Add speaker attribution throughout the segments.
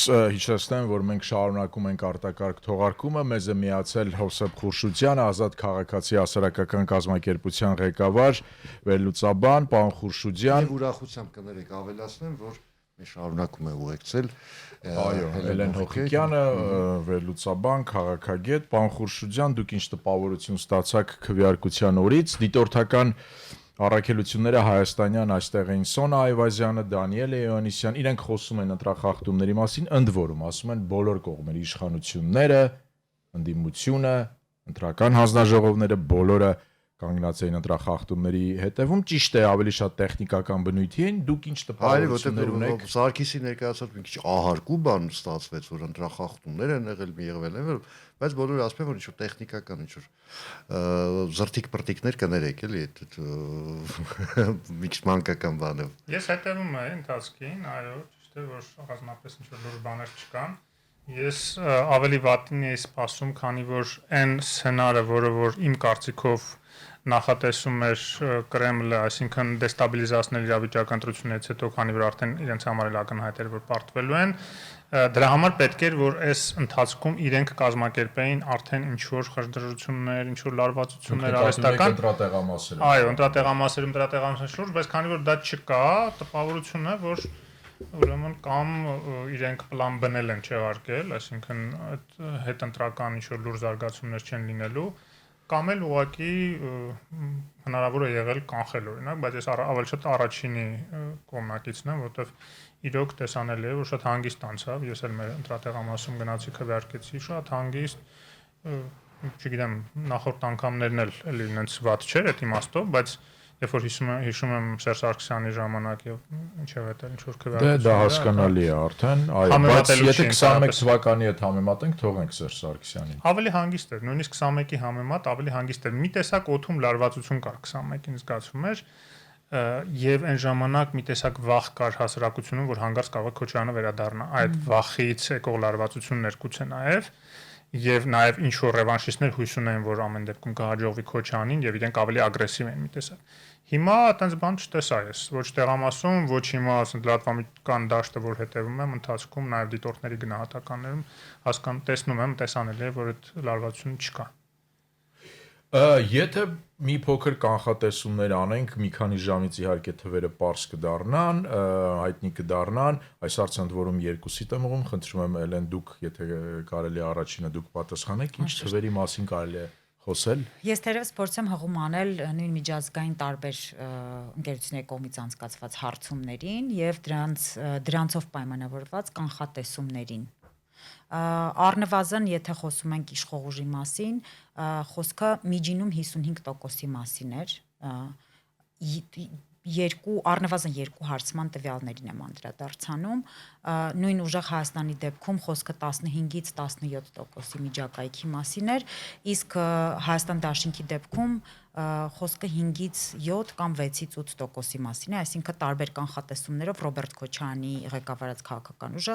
Speaker 1: հիշեցնեմ, որ մենք շարունակում ենք արտակարգ թողարկումը, մեզ է միացել Հովսեփ Խուրշուդյանը, Ազատ քաղաքացի հասարակական կազմակերպության ղեկավար, վերլուծաբան, պարոն Խուրշուդյան։
Speaker 2: Եվ ուրախությամբ կներեք ավելացնեմ, որ մենք շարունակում ենք ուղեկցել
Speaker 1: Էլեն Հոխիկյանը, վերլուծաբան, քաղաքագետ, պարոն Խուրշուդյան, դուք ինչ տպավորություն ստացաք քվեարկության օրից, դիտորդական առաքելությունները հայաստանյան այստեղ էին Սոնա Այվազյանը, Դանիել Էոանիսյան, իրենք խոսում են ընտրախախտումների մասին, ընդ որում ասում են բոլոր կողմերի իշխանությունները, ընդդիմությունը, ընտրական հանձնաժողովները բոլորը կանգնած էին ընտրախախտումների հետևում, ճիշտ է, ավելի շատ տեխնիկական բնույթի են, դուք ինչ տպավորություններ ունեք։
Speaker 2: Սարգիսի ներկայացած մի քիչ ահարկու բան ստացվեց, որ ընտրախախտումներ են եղել, բայց բոլորը ասում են, որ ինչ-որ տեխնիկական, ինչ-որ զրթիկ պրտիկներ կներեք, էլի, մի քիչ մանկական բան է։
Speaker 3: Ես հետևում եմ ընթացքին, այո, ճիշտ է, որ առանձնապես ինչ-որ լուրջ բաներ չկան։ Ես ավելի վատին էի սպասում, քանի որ այն սցենարը, որը որ իմ կարծիքով նախատեսում էր Կրեմլը, այսինքն դեստաբիլիզացնել իրավիճակը ընտրություններից հետո, քանի որ արդեն իրենց համար էլ ակնհայտ էր, որ պարտվելու են, դրա համար պետք էր, որ այս ընթացքում իրենք կազմակերպեին արդեն ինչ-որ խժդժություններ, ինչ-որ լարվածություններ արհեստական։ Այո, ընտրատեղամասերում շուրջ, բայց քանի որ դա չկա, տպավորությունն է, որ ուրեմն կամ իրենք պլան բնել են չեղարկել, այսինքն այդ հետընտրական ինչ-որ լուրջ զարգացումներ չեն լինելու, կամ էլ ուղղակի հնարավոր է եղել կանխել օրինակ, բայց ես ավելի շատ առաջինի կողմնակիցն եմ, որովհետև իրոք տեսանելի է, որ շատ հանգիստ անցավ, ես էլ մեր ընտրատեղամասում գնացի քվեարկեցի, շատ հանգիստ, չգիտեմ, նախորդ անգամներն էլ իրենց վատ չէր այդ իմաստով, բայց երբ որ հիշում եմ Սերժ Սարգսյանի ժամանակ եւ ինչեւ հետո ինչ որ քվեարկություն։
Speaker 1: Դա հասկանալի է արդեն, այո, բայց եթե 21 թվականի հետ համեմատենք, թողենք Սերժ Սարգսյանին։
Speaker 3: Ավելի հանգիստ էր, նույնիսկ 21-ի համեմատ ավելի հանգիստ էր։ Մի տեսակ օդում լարվածություն կար 21-ին զգացվում էր, եւ այն ժամանակ մի տեսակ վախ կար հասարակությունում, որ հանգարց կարող է Քոչարյանը վերադառնա։ Այդ վախից եկող լարվածություններ գուցե նաեւ եւ նաեւ ինչ որ ռևանշիստներ հույս ունեն, որ ամեն դեպքում կհաջողվի Քոչարյանին եւ իրենք ավելի ագրեսիվ են մի տեսակ։ Հիմա այտենց բան չտեսա ես, ոչ տեղամասում, ոչ հիմա լատվամիական դաշտը, որ հետևում եմ ընթացքում, նաեւ դիտորդների գնահատականներում տեսնում եմ, տեսանելի է, որ այդ լարվածություն չկա։
Speaker 1: Եթե մի փոքր կանխատեսումներ անենք, մի քանի ժամից իհարկե թվերը պարզ կդառնան, հայտնի կդառնան, այս հարցը ընդ որում երկուսիդ եմ ուղում, խնդրում եմ Էլեն, դուք եթե կարելի է առաջինը դուք պատասխանեք, ինչ թվերի մասին կարելի է խոսել։
Speaker 4: Ես թերևս փորձեմ հղում անել նույն միջազգային տարբեր ընկերությունների կողմից անցկացված հարցումներին եւ դրանցով պայմանավորված կանխատեսումներին։ Առնվազն, եթե խոսում ենք իշխող ուժի մասին, խոսքը միջինում 55%-ի մասին էր, առնվազն երկու հարցման տվյալներին եմ անդրադարձանում, նույն ուժեղ Հայաստանի դեպքում խոսքը 15-ից 17%-ի միջակայքի մասին էր, իսկ Հայաստան Դաշինքի դեպքում խոսքը 5-ից 7 կամ 6-ից 8%-ի մասին է, այսինքն տարբեր կանխատեսումներով Ռոբերտ Քոչարյանի ղեկավարած քաղաքական ուժը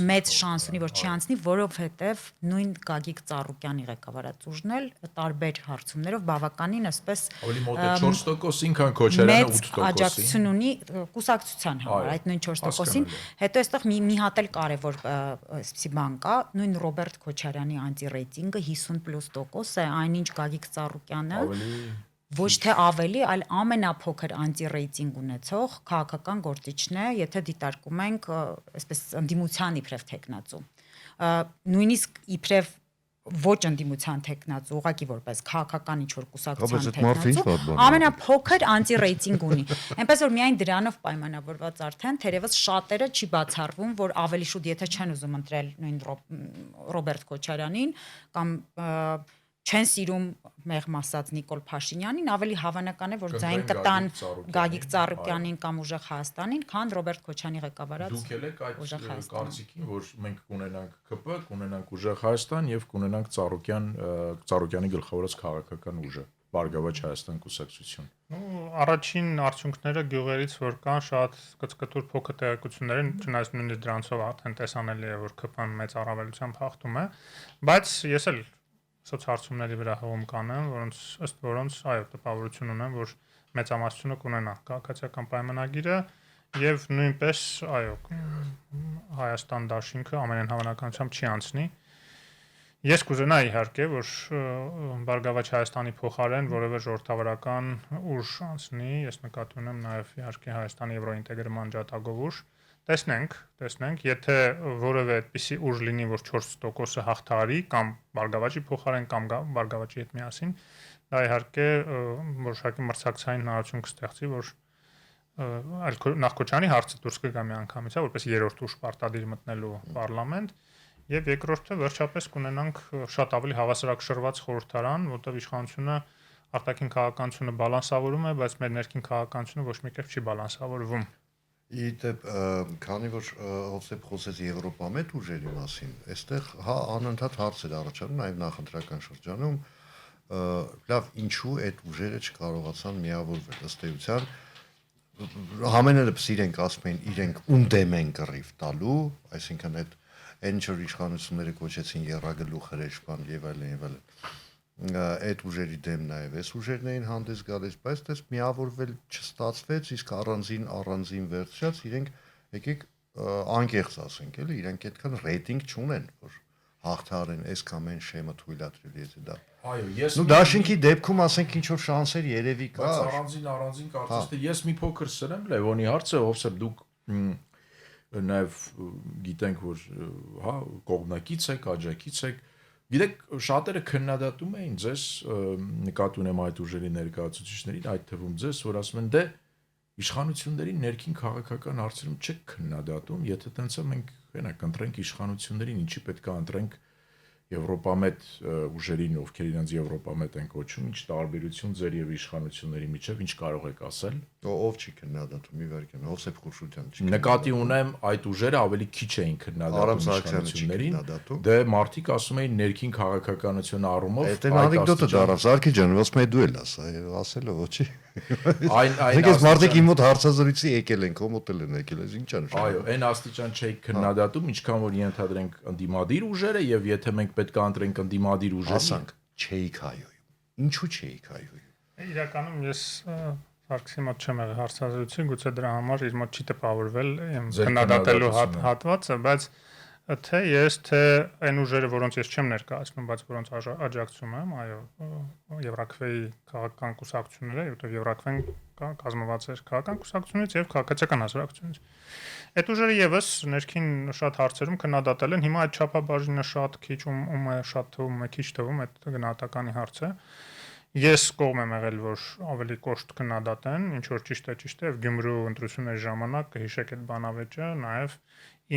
Speaker 4: մեծ շանս ունի, որ չի անցնի, որովհետև նույն Գագիկ Ծառուկյանի ղեկավարած ուժն էլ տարբեր հարցումներով բավականին այսպես
Speaker 1: ավելի մոտ է 4%, ինքան Քոչարյանը 8%-ի
Speaker 4: աջակցություն ունի կուսակցության համար, այդ նույն 4%-ին, հետո այստեղ մի հատ էլ կարևոր այսպիսի բան կա, նույն Ռոբերտ Քոչարյանի անտի-ռեյտինգը 50% է, այնինչ Գագիկ Ծառուկյանը ոչ թե ավելի, այլ ամենափոքր անտի-ռեյտինգ ունեցող քաղաքական գործիչն է, եթե դիտարկում ենք այսպես ընդդիմության իբրև թեկնածու։ Նույնիսկ իբրև ոչ ընդդիմության թեկնածու, ուղղակի որպես քաղաքական ինչ-որ կուսակցության թեկնածու, ամենափոքր անտի-ռեյտինգ ունի։ Այնպես որ միայն դրանով պայմանավորված արդեն թերևս շատերը չի բացառվում, որ ավելի շուտ, եթե չեն ուզում ընտրել նույն Ռոբերտ Քոչարյանին կամ չեն սիրում մեղմ ասած Նիկոլ Փաշինյանին, ավելի հավանական է, որ ձայն կտան Գագիկ Ծառուկյանին կամ Ուժեղ Հայաստանին, քան Ռոբերտ Քոչարյանի ղեկավարած
Speaker 1: Ուժեղ Հայաստան։ Դուք եք այդ կարծիքին, որ մենք կունենանք ԿՊ, կունենանք Ուժեղ Հայաստան եւ կունենանք Ծառուկյանի գլխավորած քաղաքական ուժը, Բարգավաճ Հայաստան կուսակցություն։
Speaker 3: Առաջին արդյունքները գյուղերից որ կան, շատ կծկտուր փոքր տեղեկություններ են, չնայած նույնիսկ դրանցով արդեն տեսանելի է, որ ԿՊ-ն մեծ առավելությամբ հաղթում է, բայց ես էլ սոցհարցումների վրա հողում կանեմ, ըստ որոնց այո տպավորություն ունեմ, որ մեծամասնությունը կունենա քաղաքացիական պայմանագիրը եւ նույնպես, այո, Հայաստան դաշինքը ամենայն հավանականությամբ չի անցնի։ Ես կուզենայի իհարկե, որ Բարգավաճ Հայաստանի փոխարեն որևէ ժողովրդավարական ուժ անցնի, ես նկատի ունեմ նաեւ իհարկե Հայաստանի եվրոինտեգրման ջատագով ուժ։ Տեսնենք, եթե որևէ այդպիսի ուժ լինի, որ 4%-ը հաղթահարի կամ Բարգավաճի փոխարեն կամ Բարգավաճի հետ միասին, դա իհարկե որոշակի մրցակցային հնարավորություն կստեղծի, որ Նախքոչյանի հարցը դուրս կգա մի անգամից, որպես երրորդ ուժ պարտադիր մտնելու պարլամենտ, եւ երկրորդը վերջապես կունենանք շատ ավելի հավասարակշռված խորհրդարան, որտեղ իշխանությունը արտաքին քաղաքականությունը բալանսավորում է, բայց մեր ներքին քաղաքականությունը ոչ մի կերպ չի բալանսավորվում։
Speaker 2: Իդեպ, քանի որ Հովսեփ խոսեց Եվրոպամետ ուժերի մասին, այստեղ անընդհատ հարցեր առաջանում, նաև նախընտրական շրջանում, լավ, ինչու այդ ուժերը չկարողացան միավորվել, ըստ էության համենայնիվ իրենք ասում են իրենք ունդեմ են կռիվ տալու, այսինքն այն ինչ որ իշխանությունները կոչեցին եռագլուխ հրեշպան եւ այլն, այդ ուժերի դեմ նաև այս ուժերն էին հանդես գալիս, բայց դες միավորվել չստացվեց, իսկ առանձին վերցրած իրենք եկեք անկեղծ ասենք, էլի, իրենք այդքան ռեյտինգ չունեն, որ հաղթարեն այսքան են շեմը թույլատրել, եթե դա։
Speaker 1: Այո, ես
Speaker 2: դաշինքի դեպքում ասենք ինչ որ շանսեր երևի կա։
Speaker 1: Բայց առանձին կարծես թե ես մի փոքր սրեմ Լևոնի հարցը, Հովսեփ դուք նաև գիտենք որ հա կողմնակից եք, աջակից եք։ Գիտեք, շատերը քննադատում էին ձեզ, նկատի ունեմ այդ ուժերի ներկայացուցիչներին, այդ թվում ձեզ, որ ասում են դե իշխանությունների ներքին քաղաքական հարցերում չեք քննադատում, եթե տենց է մենք հենակ ընտրենք իշխանություններին, ինչի պետք է ընտրենք Եվրոպամետ ուժերին, ովքեր իրենց Եվրոպամետ են կոչում, ինչ տարբերություն ձեր եւ իշխանությունների միջև, ինչ կարող եք ասել։
Speaker 2: Ով չի քննադատում իվարկեն, Հովսեփ Խուրշուդյան չի։
Speaker 1: Նկատի ունեմ այդ ուժերը ավելի քիչ էին քննադատում իշխանություններին։ Դե մարդիկ ասում էին ներքին քաղաքականության առումով
Speaker 2: այդ անեկդոտը դառավ, Զարքի ջան, ոսմե դու էլ ասելը ոչի։
Speaker 1: Այն
Speaker 2: այս մարդիկ իմ մոտ հարցազրույցի եկել են, կոմոտել են եկել, այս ինչ անշան։
Speaker 1: Այո, այն աստիճան չէի քննադատում, ինչքան որ ենթադրենք ընդդիմադիր ուժերը եւ եթե մենք պետք է ընտրենք ընդդիմադիր ուժեր,
Speaker 2: ասանք, չէիք հայոյում։ Ինչու չէիք հայոյում։
Speaker 3: Իրականում ես Ֆարքսի մոտ չեմ եղել հարցազրույցի, գուցե դրա համար իր մոտ չի տպավորվել իմ քննադատելու հատվածը, բայց թե ես թե այն ուժերը, որոնց ես չեմ ներկայացնում, բայց որոնց աջակցում եմ, այո, Եվրաքվեի քաղաքական կուսակցությունները, որտեղ Եվրաքվեն կազմված էր քաղաքական կուսակցությունից եւ քաղաքացիական հասարակությունից։ Այդ ուժերը եւս ներքին շատ հարցերում քննադատել են, հիմա այդ չափաբաժինը շատ քիչ ում է շատ թվում, է քիչ թվում այդ գնահատականի հարցը։ Ես կողմ եմ եղել, որ ավելի կոշտ քննադատեն, ինչ որ ճիշտ է, եւ Գյումրու ընտրությունների ժամանակ կհիշեք այդ բանավեճը, նաեւ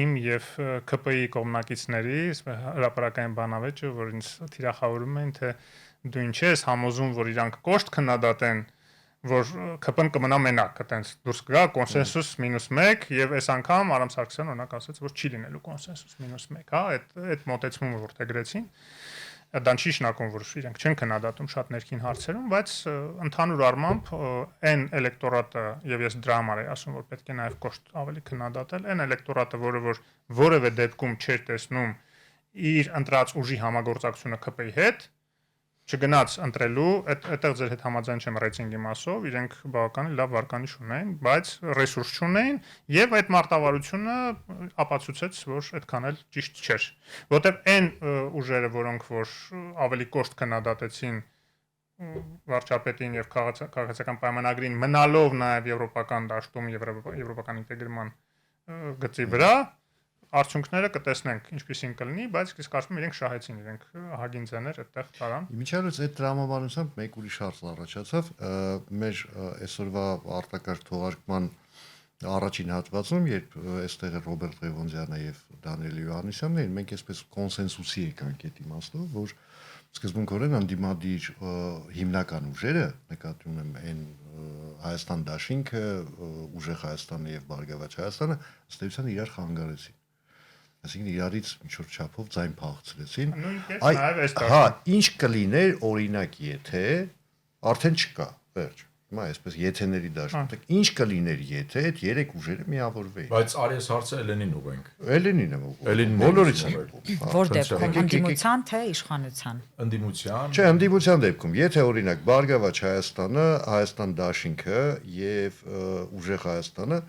Speaker 3: իմ եւ ԿՊ-ի կողմնակիցների հրապարակային բանավեճը, որ ինձ թիրախավորում էին, թե դու ինչ ես համոզում, որ իրանք կոշտ քննադատեն, որ ԿՊ-ն կմնա մենակ, այտենց դուրս կգա կոնսենսուս -1 եւ այս անգամ Արամ Սարգսյանը օրինակ ասաց, որ չի լինելու կոնսենսուս -1, հա, այդ մոտեցումը որտեգրեցին։ Դա չի շնակում, որ իրենք չեն քննադատում շատ ներքին հարցերում, բայց ընդհանուր առմամբ այն էլեկտորատը, եւ ես դրա համար եմ ասում, որ պետք է նաեւ կոշտ ավելի քննադատել, այն էլեկտորատը, որը որևէ դեպքում չէր տեսնում իր ընտրած ուժի համագործակցությունը ԿՊ-ի հետ, չգնաց ընտրելու, այդտեղ ձեր հետ համաձայն չեմ ռեյտինգի մասով, իրենք բավականին լավ վարկանիշ ունեն, բայց ռեսուրս չունեն եւ այդ մարտավարությունը ապացուցեց, որ այդքան էլ ճիշտ չէր, որտեղ այն ուժերը, որոնք որ ավելի կոշտ քննադատեցին վարչապետին եւ քաղաքացիական պայմանագրին, մնալով նաեւ եվրոպական դաշտում եվրոպական ինտեգրման գծի վրա, արդյունքները կտեսնենք ինչպեսին կլինի, բայց իսկ ասում իրենք շահեցին, իրենք ահագին ձեներ այդտեղ տարան։
Speaker 2: Միջանոց այդ տրամաբանությամբ մեկ ուրիշ հարց առաջացավ, մեր այսօրվա արտակարգ թողարկման առաջին հատվածում, երբ այստեղ է Ռոբերտ Ղևոնդյանը եւ Դանիել Յովհաննիսյանն էին, մենք այսպես կոնսենսուսի եկանք այդ իմաստով, որ սկզբունքորեն անդիմադիր հիմնական ուժերը, նկատի ունեմ այն Հայաստան դաշինքը, ուժեղ Հայաստանը եւ Բարգավաճ Հայաստանը, ըստ էության իրար խանգարեցին։ Այսինքն իրարից ինչ որ չափով ձայն փախցրեցին։ Հա, ինչ կլիներ օրինակ, եթե արդեն չկա, վերջ։ Հիմա այսպես եթեների դաշտում, ինչ կլիներ, եթե այդ երեք ուժերը միավորվեին։
Speaker 1: Բայց արես հարցը Էլենին ուղենք։
Speaker 2: Էլենին եմ ուղղում։ Բոլորից եմ ուղղում։
Speaker 4: Որ դեպքում ընդդիմության թե իշխանության։
Speaker 1: Ընդդիմության։
Speaker 2: Չէ, ընդդիմության դեպքում, եթե օրինակ Բարգավաճ Հայաստանը, Հայաստան դաշինքը եւ ուժեղ Հայաստանը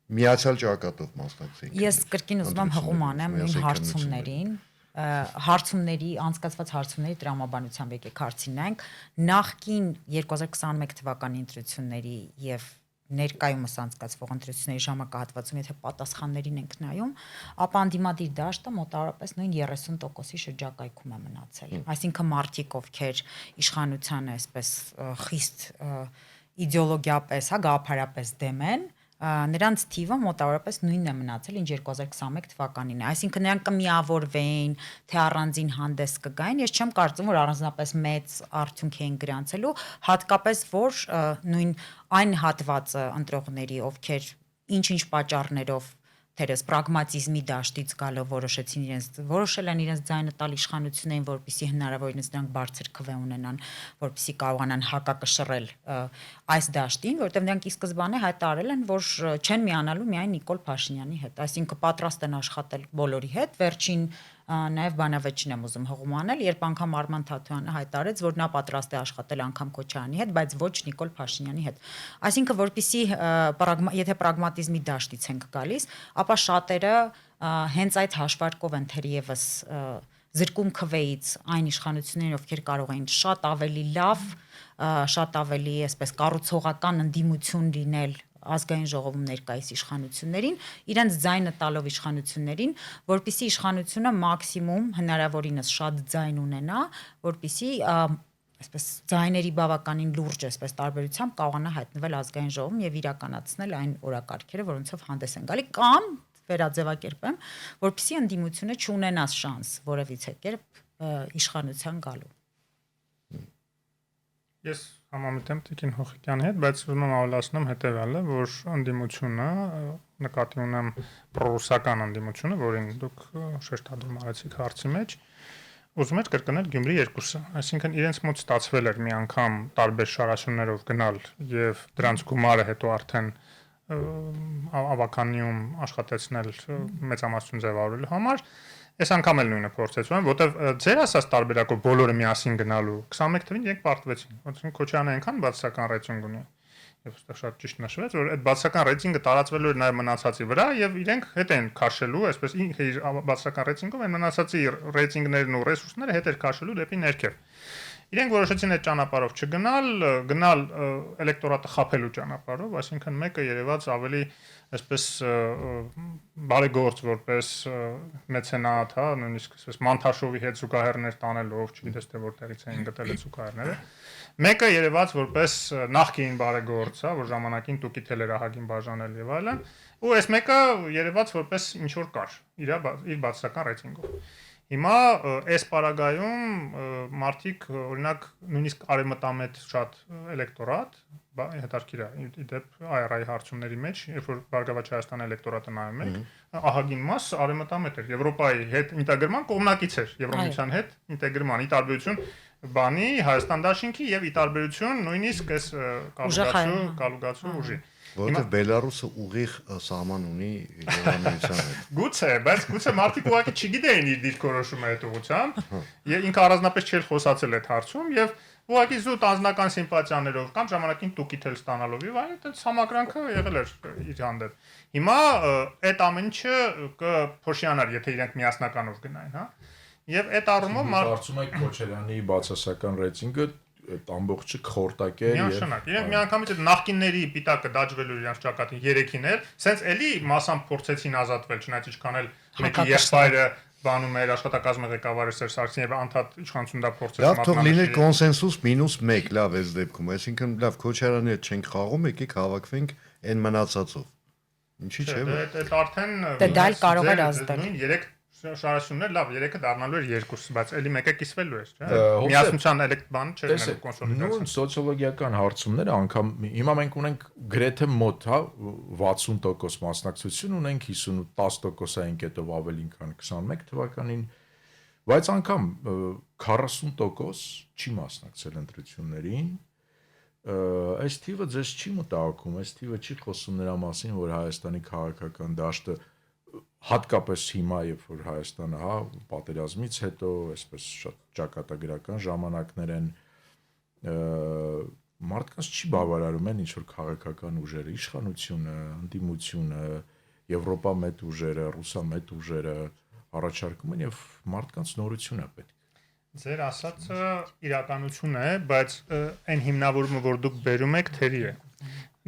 Speaker 2: Միացյալ ճակատով մասնակցեինք։
Speaker 4: Ես կրկին ուզում եմ հղում անեմ նույն հարցումներին, հարցումների անցկացված հարցումների տրամաբանությամբ եկեք հարցինենք նախկին 2021 թվականի ընտրությունների եւ ներկայումս անցկացվող ընտրությունների ժամանակահատվածում եթե պատասխաններին ենք նայում, ապա անդիմադիր դաշտը մոտավորապես նույն 30%-ի շրջակայքում է մնացել։ Այսինքն մարդիկ, ովքեր իշխանությանը այսպես խիստ իդեոլոգիապես, գաղափարապես դեմ են, նրանց թիվը մոտավորապես նույնն է մնացել, ինչ 2021 թվականին է։ Այսինքն նրանք կմիավորվեին, թե առանձին հանդես կգային, ես չեմ կարծում, որ առանձնապես մեծ արդյունք էին գրանցելու, հատկապես որ նույն այն հատվածը ընտրողների, ովքեր ինչ-ինչ պատճառներով թերևս պրագմատիզմի դաշտից գալով որոշել են իրենց ձայնը տալ իշխանություններին, որպեսզի հնարավորինս նրանք բարձր քվե ունենան, որպեսզի կարողանան հակակշռել այս դաշտին, որտեղ նրանք ի սկզբանե հայտարարել են, որ չեն միանալու միայն Նիկոլ Փաշինյանի հետ, այսինքն պատրաստ են աշխատել բոլորի հետ, վերջին նաև բանավեճին եմ ուզում հղում անել, երբ անգամ Արման Թաթոյանը հայտարարեց, որ նա պատրաստ է աշխատել անգամ Քոչարյանի հետ, բայց ոչ Նիկոլ Փաշինյանի հետ։ Այսինքն որպեսզի եթե պրագմատիզմի դաշտից ենք գալիս, ապա շատերը հենց այդ հաշվարկով են թերևս զրկում քվեից այն իշխանություններին, ովքեր կարող էին շատ ավելի լավ, շատ ավելի այսպես կառուցողական ընդդիմություն լինել ազգային ժողովում ներկայիս իշխանություններին, իրենց ձայնը տալով իշխանություններին, որպեսզի իշխանությունը մաքսիմում հնարավորինս շատ ձայն ունենա, որպեսզի այսպես ձայների բավականին լուրջ այսպես տարբերությամբ կարողանա հայտնվել ազգային ժողովում եւ իրականացնել այն օրակարգերը, որոնցով հանդես են գալի կամ վերաձևակերպեմ, որպեսզի ընդդիմությունը չունենա շանս որևիցե կերպ իշխանության գալու։
Speaker 3: Ես համամիտ եմ Տիկին Հոխիկյանի հետ, բայց ուզում եմ ավելացնում հետևյալը, որ ընդդիմությունը նկատի ունեմ պրոռուսական ընդդիմությունը, որին դուք շեշտադրում արեցիք հարցի մեջ, ուզում էր կրկնել Գյումրի 2-ը, այսինքն իրենց մոտ ստացվել էր մի անգամ տարբեր շարաշուններով գնալ եւ դրանց գումարը հետո արդեն ավականիում աշխատեցնել մեծամասնություն ձևավորելու համար, այս անգամ էլ նույնը փորձեցում եմ, որտեվ ձեր ասած տարբերակով բոլորը միասին գնալու 21 թվին իրենք պարտվեցին, որովհետեւ Քոչարյանը այնքան բացասական ռեյտինգ ունի, եւ այստեղ շատ ճիշտ նշվեց, որ այդ բացասական ռեյտինգը տարածվելու էր նաեւ մնացածի վրա եւ իրենք հետ են քաշելու, այսպես ինքը իր բացասական ռեյտինգով այն մնացածի ռեյտինգներն ու ռեսուրսները հետ էր քաշելու դեպի ներքև։ Իրենք որոշեցին այդ ճանապարհով չգնալ, գնալ էլեկտորատը խափելու ճանապարհով, այսինքն մեկը երևաց ավելի այսպես բարեգործ որպես մեցենատ, հա, նույնիսկ այսպես Մանթաշովի հետ զուգահեռներ տանելով, չգիտես թե որտեղից էին գտել այդ զուգահեռները։ Մեկը երևաց որպես նախկին բարեգործ, հա, որ ժամանակին տուկիթել էր ահագին բաժանել եւ այլն, ու այս մեկը երևաց որպես ինչ որ կար իր բացասական ռեյտինգով։ Հիմա այս պարագայում մարդիկ օրինակ նույնիսկ արևմտամետ շատ էլեկտորատ, հետարքիր է իդեպ IRI հարցումների մեջ, երբ որ Բարգավաճ Հայաստան էլեկտորատը նայում եք, ահագին մաս արևմտամետ էր, Եվրոպայի հետ ինտեգրման կողմնակից էր, Եվրոմիության հետ ինտեգրման, ի տարբերություն բանի Հայաստան դաշինքի եւ ի տարբերություն նույնիսկ այս կալուգացու ուժի։
Speaker 2: Որովհետև Բելարուսը ուղիղ սահման ունի Եվրամիության հետ։
Speaker 3: Գուցե, բայց գուցե մարդիկ ուղղակի չգիտեին իր դիրքորոշումը այդ ուղղությամբ, եւ ինքը առանձնապես չէր խոսացել այդ հարցում եւ ուղղակի զուտ անձնական սիմպաթիաներով կամ ժամանակին տուկիթել ստանալով եւ այլն այդ համակրանքը եղել էր իր հանդեպ։ Հիմա այդ ամեն ինչը կփոշիանար, եթե իրենք միասնականով գնային, հա։ Եվ այդ առումով
Speaker 1: կարծում եք Քոչարյանի բացասական ռեյտինգը այդ ամբողջը խորտակ է
Speaker 3: միանշանակ։ Իրենք միանգամից այդ նախկինների պիտակը դաջվելու իրենց ճակատին 3-ին էր, սենց էլի մասամբ փորձեցին ազատվել, չնայած ինչքան էլ մեկի եղբայրը բանում էր աշխատակազմի ղեկավարը Սերժ Սարգսյանը եւ անդադ իշխանություն դա փորձեց
Speaker 2: մատնանշել։ Լավ, թող լիներ կոնսենսուս -1, լավ այս դեպքում, այսինքն լավ Քոչարյանի հետ չենք խաղում, եկեք հավաքվենք այն մնացածով։ Ինչի՞ չէ։
Speaker 3: Այդ արդեն
Speaker 4: դա կարող էր ազդել։
Speaker 3: Նույն 3 շարաշուններ, լավ, 3-ը դառնալու էր 2, բայց էլի մեկը կիսվելու էր, չէ՞։ Միասնության բան չէր nego կոնսոլիդացիա։
Speaker 1: Նույն սոցիոլոգիական հարցումները անգամ հիմա մենք ունենք գրեթե մոտ, հա, 60% մասնակցություն ունենք, 50-10%-ային կետով ավելին քան 21 թվականին, բայց անգամ 40% չի մասնակցել ընտրություններին։ Այս թիվը ձեզ չի մտահոգում, այս թիվը չի խոսում նրա մասին, որ Հայաստանի քաղաքական դաշտը հատկապես հիմա, երբ որ Հայաստանը, հա, պատերազմից հետո, այսպես շատ ճակատագրական ժամանակներ են, մարդկանց չի բավարարում են ինչ որ քաղաքական ուժերը, իշխանությունը, ընդդիմությունը, Եվրոպա մեծ ուժերը, Ռուսա մեծ ուժերը առաջարկում են եւ մարդկանց նորություն է պետք։
Speaker 3: Ձեր ասածը իրականություն է, բայց այն հիմնավորումը, որ դուք բերում եք, թերի է։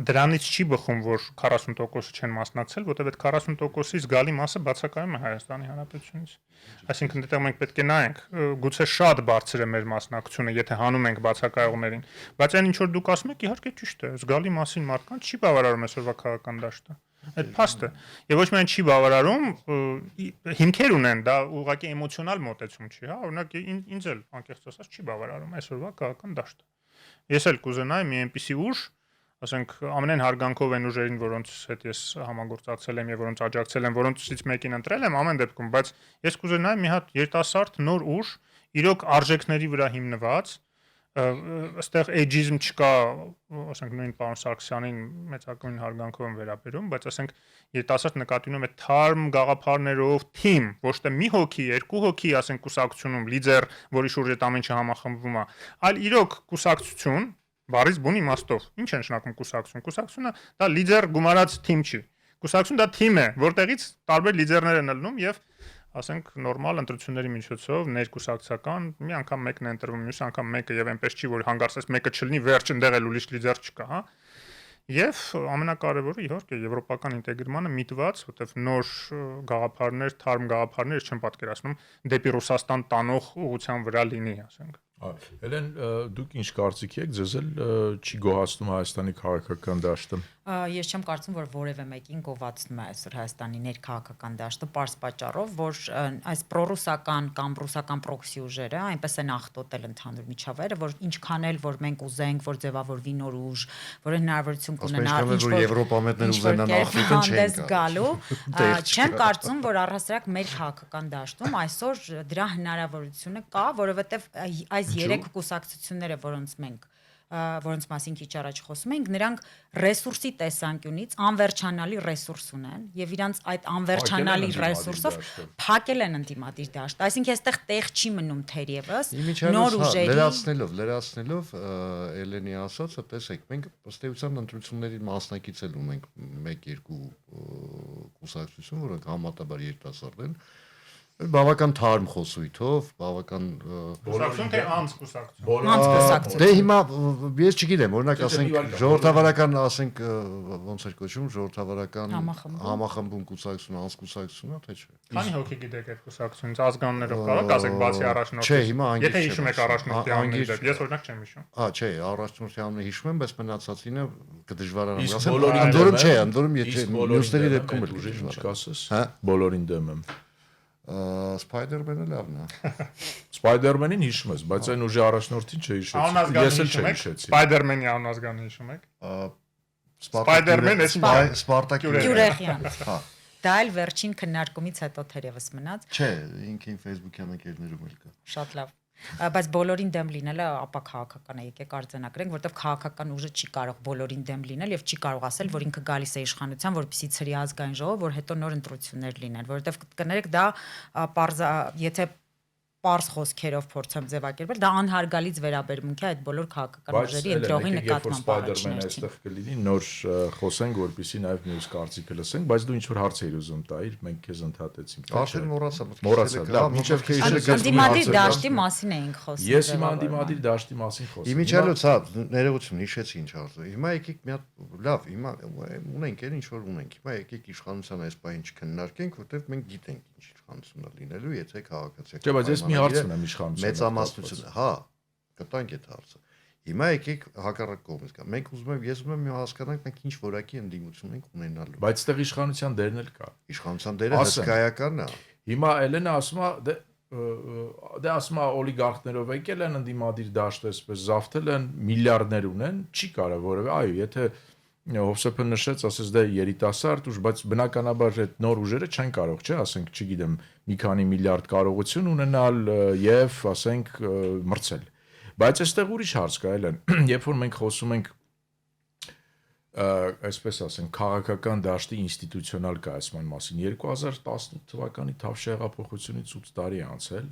Speaker 3: Դրանից չի բխում, որ 40%-ը չեն մասնակցել, որտեղ այդ 40%-ի զգալի մասը բացակայում է Հայաստանի Հանրապետությունից։ Այսինքն դեռ մենք պետք է նայենք, գուցե շատ բարձր է մեր մասնակցությունը, եթե հանում ենք բացակայողներին, բայց այն ինչ որ դուք ասում եք, իհարկե ճիշտ է, զգալի մասին մարդկանց չի բավարարում այսօրվա քաղաքական դաշտը։ Այդ փաստ է։ Եվ ոչ միայն չի բավարարում, հիմքեր ունեն, դա ուղղակի էմոցիոնալ մոտեցում չի, հա, օրինակ ինձ էլ անկեղծ ասած չի բավարարում այսօրվա քաղաքական դաշտը։ Ես էլ կուզենայի մի այնպիսի ուժ, ասենք ամենայն հարգանքով այն ուժերին, որոնց հետ ես համագործակցել եմ եւ որոնց աջակցել եմ, որոնցից մեկին ընտրել եմ ամեն դեպքում, բայց ես կուզենայի մի հատ երիտասարդ նոր ուժ, իրոք արժեքների վրա հիմնված, այստեղ էջիզմ չկա, ասենք նույն պարոն Սարգսյանին մեծակայուն հարգանքով եմ վերաբերում, բայց ասենք երիտասարդ նկատի ունեմ այդ թարմ գաղափարներով թիմ, ոչ թե մի հոգի, երկու հոգի, ասենք կուսակցությունում լիդեր, որի շուրջ այդ ամեն ինչը համախմբվում է, այլ իրոք կուսակցություն, բառից բուն իմաստով։ Ինչ է նշանակում կուսակցություն։ Կուսակցությունը դա լիդեր գումարած թիմ չի։ Կուսակցություն դա թիմ է, որտեղից տարբեր լիդերներ են ելնում եւ ասենք նորմալ ընտրությունների միջոցով ներկուսակցական մի անգամ մեկն է ընտրվում, մյուս անգամ մեկը եւ այնպես չի որ հանգարցես մեկը չլինի, վերջ ընդեղ էլ ուրիշ լիդեր չկա, հա։ Եվ ամենակարևորը իհարկե եվրոպական ինտեգրմանը միտված, որտեղ նոր գաղափարներ, թարմ գաղափարներ չեմ պատկերացնում դեպի Ռուսաստան տանող ուղղության վրա լինի, ասենք։
Speaker 1: Հելեն, դուք ինչ կարծիք եք, ձեզ էլ չի գոհացնում Հայաստանի քաղաքական դաշտը։
Speaker 4: Ես չեմ կարծում, որ որևէ մեկին գովացնում է այսօր Հայաստանի ներքաղաքական դաշտը, պարզ պատճառով, որ այս պրոռուսական կամ ռուսական պրոքսի ուժերը այնպես են աղտոտել ընդհանուր միջավայրը, որ ինչքան էլ որ մենք ուզենք, որ ձևավորվի նոր ուժ, որ հնարավորություն կունենա
Speaker 2: ինչ որ եվրոպամետներ ուզենան աղտոտեն չեն
Speaker 4: գալու, չեմ կարծում, որ առհասարակ մեր քաղաքական դաշտում այսօր դրա հնարավորությունը կա, որովհետև այս երեք կուսակցությունները, որոնց մասին քիչ առաջ խոսում ենք, նրանք ռեսուրսի տեսանկյունից անվերջանալի ռեսուրս ունեն եւ իրանց այդ անվերջանալի ռեսուրսով փակել են ընդդիմադիր դաշտ։ Այսինքն այստեղ տեղ չի մնում թերևս նոր ուժերի
Speaker 2: լրացնելով Էլենի ասածը, տեսեք, մենք ըստ էության ընտրությունների մասնակից էլ ունենք 1-2 կուսակցություն, որոնք համատաբար երիտասարդ են, բավական թարմ խոսույթով, բավական
Speaker 3: կուսակցություն թե անց-կուսակցություն։
Speaker 2: Դե հիմա ես չգիտեմ, օրինակ ասենք ժողովրդավարական, ասենք ոնց էր կոչվում, ժողովրդավարական համախմբում կուսակցությունը, անց-կուսակցությունը, թե չէ։
Speaker 3: Քանի հոգի գիտեք այդ կուսակցությունից ազգաններով կարող ասեք բացի առաջնորդից։
Speaker 2: Չէ, հիմա
Speaker 3: եթե հիշում եք առաջնորդի անունը, ես օրինակ չեմ հիշում։
Speaker 2: Չէ, առաջնորդի անունը հիշում եմ, բայց մնացածինը կդժվարանամ ասեմ։ Անդորում չէ, անդորում եթե մյուսների դեպքում էլ
Speaker 1: կասես, բոլորին դեմ եմ։
Speaker 2: Spider-Man-ը լավն է։
Speaker 1: Spider-Man-ին հիշում ես, բայց այն ուժի առաջնորդին չհիշեցի։ Ես էլ չհիշեցի։
Speaker 3: Spider-Man-ի անազգանը հիշում եք։
Speaker 2: Spider-Man-ը Սպարտակ
Speaker 4: Գյուրեխյան։ Հա։ Դա էլ վերջին քննարկումից հետո թերևս մնաց։
Speaker 2: Չէ, ինքին Facebook-յան ընկերներում էլ կա։
Speaker 4: Շատ լավ։ Բայց բոլորին դեմ լինելը ապա քաղաքական է, եկեք արձանագրենք, որովհետև քաղաքական ուժը չի կարող բոլորին դեմ լինել եւ չի կարող ասել, որ ինքը գալիս է իշխանության, որպեսզի ծրի ազգային ժողով, որ հետո նոր ընտրություններ լինեն, որովհետև կներեք դա եթե պարզ խոսքերով փորձեմ ձևակերպել, դա անհարգալից վերաբերմունք է այդ բոլոր քաղաքական ուժերի ընտրողի նկատմամբ
Speaker 1: Spider-Man-ը այստեղ կլինի, նոր խոսենք, որպեսզի նաև մյուս կարծիքը լսենք, բայց դու ինչ որ հարց էիր ուզում տալ, մենք քեզ ընդհատեցինք։
Speaker 2: Արդեն
Speaker 1: մոռացա, լավ, մինչև քեզ
Speaker 4: Անդիմադիր դաշտի մասին էինք խոսում։
Speaker 1: Ես հիմա անդիմադիր դաշտի մասին խոսում։
Speaker 2: Իմիջիալոց, հա, ներողություն, հիշեցի ինչ հարցը։ Հիմա եկեք մի հատ լավ, հիմա ունենք այն ինչ որ ունենք։ Հիմա եկեք իշխանության այս բանը չքննարկենք, որովհետև մենք գիտենք ինչ իշխանությունն է լինելու, եթե քաղաքացիական։
Speaker 1: Չէ, բայց ես մի հարց ունեմ իշխանության։
Speaker 2: Մեծամասնությունը, հա, կտանք այդ հարցը։ Հիմա եկեք հակառակ կողմից գա։ Մենք ես ուզում եմ հասկանանք մենք ինչ որակի ընդդիմություն ենք ունենալու։
Speaker 1: Բայց այդտեղ իշխանության դերն էլ կա։
Speaker 2: Իշխանության դերը հսկայականն է։
Speaker 1: Հիմա Էլենը ասում է, դե ասում է օլիգարխներով եկել են ընդդիմադիր դաշտ, այսպես զավթել են, միլիարդներ ունեն, չի կարող որևէ, այո, եթե Հովսեփը նշեց, ասես դա երիտասարդ ուժ, բայց բնականաբար այդ նոր ուժերը չեն կարող, չէ, ասենք, չգիտեմ, մի քանի միլիարդ կարողություն ունենալ եւ, ասենք, մրցել։ Բայց այստեղ ուրիշ հարց կա, Էլեն, երբ որ մենք խոսում ենք այսպես ասենք, քաղաքական դաշտի ինստիտուցիոնալ կայացման մասին 2018 թվականի Թավշյա հեղափոխությունից 8 տարի անցել։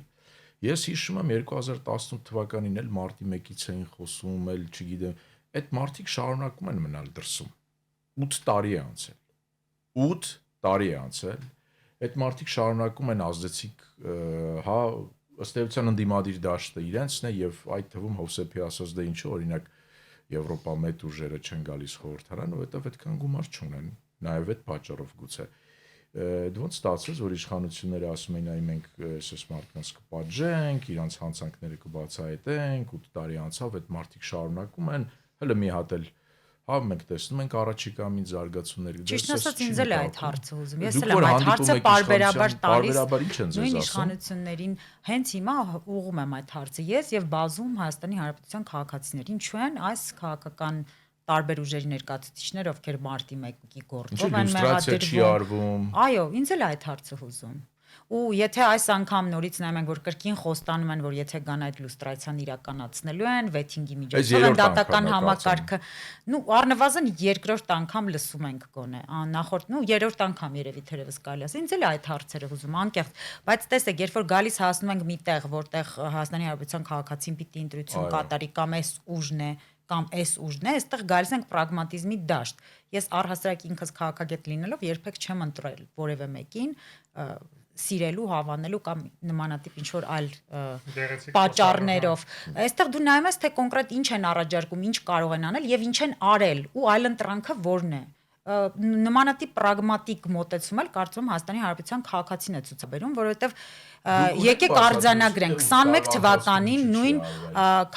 Speaker 1: Ես հիշում եմ 2018 թվականին էլ մարտի 1-ից էին խոսում, էլ չգիտեմ այդ մարդիկ շարունակում են մնալ դրսում։ 8 տարի է անցել։ 8 տարի է անցել։ Այդ մարդիկ շարունակում են ազդեցիկ, հա, ըստ էության ընդդիմադիր դաշտը իրենցն է եւ այդ թվում Հովսեփի ասած դե ինչու օրինակ Եվրոպա մեծ ուժերը չեն գալիս խորհրդարան, որովհետեւ այդքան գումար չունեն, նաեւ այդ պատճառով գուցե։ Դու ստացես, որ իշխանությունները ասում են այ մենք SS մարդկանց կպատժենք, իրանց հանցանքները կբացահայտենք, 8 տարի անցավ, այդ մարդիկ շարունակում են, հələ մի հատ էլ հա մենք տեսնում ենք առաջիկա մի զարգացումներ։
Speaker 4: Ճիշտ ասած ինձ էլ է այդ հարցը ուզում։ Ես էլ եմ այդ հարցը պարբերաբար տալիս։ Նույն իշխանություններին հենց հիմա ուղղում եմ այդ հարցը ես եւ բազում Հայաստանի Հանրապետության քաղաքացիներ։ Ինչու են այս քաղաքական տարբեր ուժերի ներկայացուցիչներ, ովքեր մարտի 1-ի գործով են մեղադրվում։ Այո, ինձ էլ է այդ հարցը հուզում։ Ու եթե այս անգամ նորից նայում ենք, որ կրկին խոստանում են, որ եթե գան այդ լուստրացիան իրականացնելու են, վեթինգի միջոցով են դատական համակարգը, նու առնվազն երկրորդ անգամ լսում ենք գոնե, նախորդ, նու երրորդ անգամ երևի թերևս կարելի ասել, ինձ էլ է այդ հարցերը ուզում անկեղծ, բայց տեսեք, երբ որ գալիս հասնում ենք մի տեղ, որտեղ Հայաստանի Հանրապետության քաղաքացին պիտի ընտրություն կատարի կամ այս ուժն է կամ այս ուժն է, այստեղ գալիս ենք պրագմատիզմի դաշտ։ Ես առհասարակ ինքս քաղաքագետ լինելով երբեք չեմ ընտրել որևէ մեկին սիրելու, հավանելու կամ նմանատիպ ինչ-որ այլ պատճառներով։ Այստեղ դու նայում ես, թե կոնկրետ ինչ են առաջարկում, ինչ կարող են անել եւ ինչ են արել ու այլ ընտրանքը որն է։ Նմանատիպ պրագմատիկ մոտեցում էլ կարծում Հայաստանի Հանրապետության քաղաքացին է ցուցաբերում, որովհետեւ եկեք արձանագրենք 21 թվականին նույն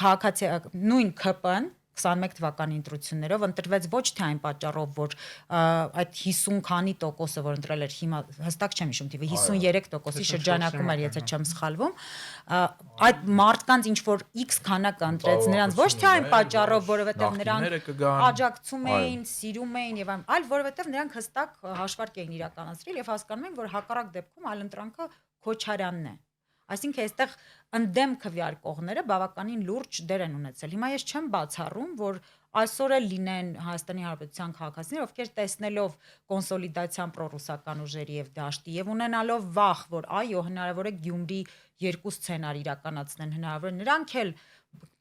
Speaker 4: քաղաքացի նույն ԿՊ-ն 21 թվականի ընտրություններով ընտրվեց ոչ թե այն պատճառով, որ այդ 50 քանի տոկոսը, որ ընտրել էր հիմա հստակ չեմ հիշում, թիվը 53%-ի շրջանակում էր, եթե չեմ սխալվում, այդ մարդկանց ինչ որ X քանակը ընտրեց նրանց ոչ թե այն պատճառով, որովհետև նրանք աջակցում էին, սիրում էին եւ այլ, որովհետև նրանք հստակ հաշվարկ էին իրականացրել եւ հասկանում են, որ հակառակ դեպքում այլընտրանքը Քոչարյանն է։ Այսինքն այստեղ ընդդեմ քվեարկողները բավականին լուրջ դեր են ունեցել։ Հիմա ես չեմ բացառում, որ այսօր էլ լինեն Հայաստանի Հանրապետության քաղաքացիներ, ովքեր տեսնելով կոնսոլիդացիան պրոռուսական ուժերի եւ դաշտի եւ ունենալով վախ, որ այո, հնարավոր է Գյումրի երկու սցենար իրականացնեն, հնարավոր է նրանք էլ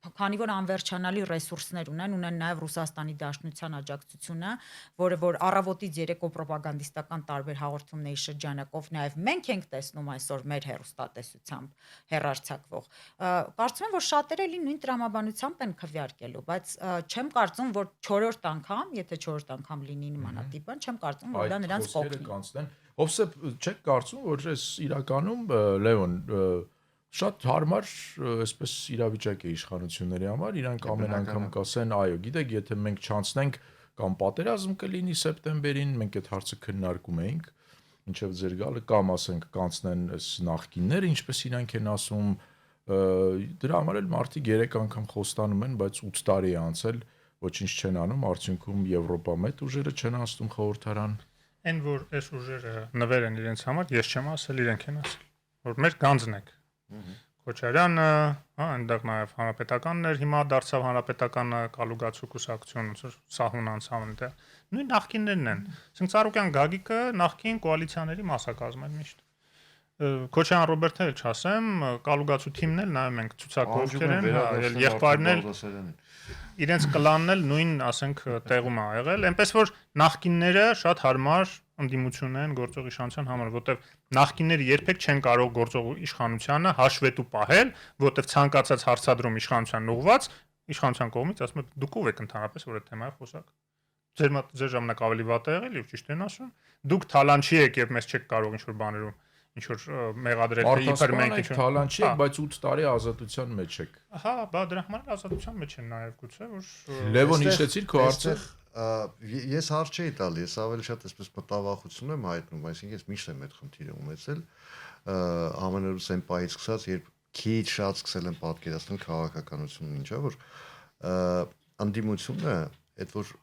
Speaker 4: քանի որ անվերջանալի ռեսուրսներ ունեն նաև Ռուսաստանի Դաշնության աջակցությունը, որը որ առավոտից երեկո ռոպագանդիստական տարբեր հաղորդումների շրջանակով նաև մենք ենք տեսնում այսօր մեր հեռուստատեսությամբ հեռարձակվող։ Կարծում եմ, որ շատերը նույն տրամաբանությամբ են քվեարկելու, բայց չեմ կարծում, որ 4-րդ անգամ, եթե 4-րդ անգամ լինի նմանատիպը, չեմ կարծում, որ դա նրանց կօգնի։
Speaker 1: Հովսեփ, չեք կարծում, որ այս իրականում Լևոն շատ հարմար այսպես իրավիճակ է իշխանությունների համար, իրանք ամեն անգամ կասեն, այո, գիտեք, եթե մենք չանցնենք կամ պատերազմ կլինի սեպտեմբերին, մենք այդ հարցը քննարկում էինք, ինչեւ ձեր գալը կամ ասենք կանցնեն այս նախկինները, ինչպես իրանք են ասում, դրա համար էլ մարդիկ 3 անգամ խոստանում են, բայց 8 տարի է անցել, ոչինչ չեն անում, արդյունքում Եվրոպա մեծ ուժերը չեն անցնում խորհրդարան։
Speaker 3: Այն որ այս ուժերը նվեր են իրենց համար, ես չեմ ասել, իրենք են ասել, որ մեր գանձն եք։ Քոչարյանը, հա, այնտեղ նաև հանրապետականներ, հիմա դարձավ հանրապետականը կալուգացու կուսակցություն, սահուն անցավ այնտեղ։ Նույն նախկիններն են։ Ասենք Ծառուկյան Գագիկը նախկին կոալիցիաների մասնակազմ էր միշտ։ Քոչարյան Ռոբերտը էլ չասեմ, կալուգացու թիմն էլ նայում ենք ցուցակողքեր են, եղբայրն էլ իրենց կլանն էլ նույն, ասենք, տեղում է եղել, այնպես որ նախկինները շատ հարմար ընդդիմություն են գործող իշխանության համար, որտեվ նախկինները երբեք չեն կարող գործող իշխանությանը հաշվետու պահել, որտեվ ցանկացած հարցադրում իշխանությանն ուղված իշխանության կողմից ասում է դուք ով եք ընդհանրապես որ այդ թեմայով խոսակ։ Ձեր ժամանակ ավելի վատ է եղել, եւ ճիշտ են ասում։ Դուք թալանչի եք եւ մեզ չեք կարող ինչ-որ բաներում ինչ-որ մեղադրել իբր մենք ինչ-որ
Speaker 1: թալանչի եք, բայց 8 տարի ազատության մեջ եք։
Speaker 3: Ահա, բա դրա համար ազատության մեջ են նաեւ գուցե, որ
Speaker 1: Լևոն հիշեցիր քո հարցը։
Speaker 2: Ես հարց չէի տալի, ես ավելի շատ այսպես մտավախություն եմ հայտնում, այսինքն ես միշտ եմ այդ խնդիրը ունեցել, ամենուրս այն պահից սկսած, երբ քիչ շատ սկսել եմ պատկերացնել քաղաքականությունն ինչա, որ անդիմությունը, այդ որ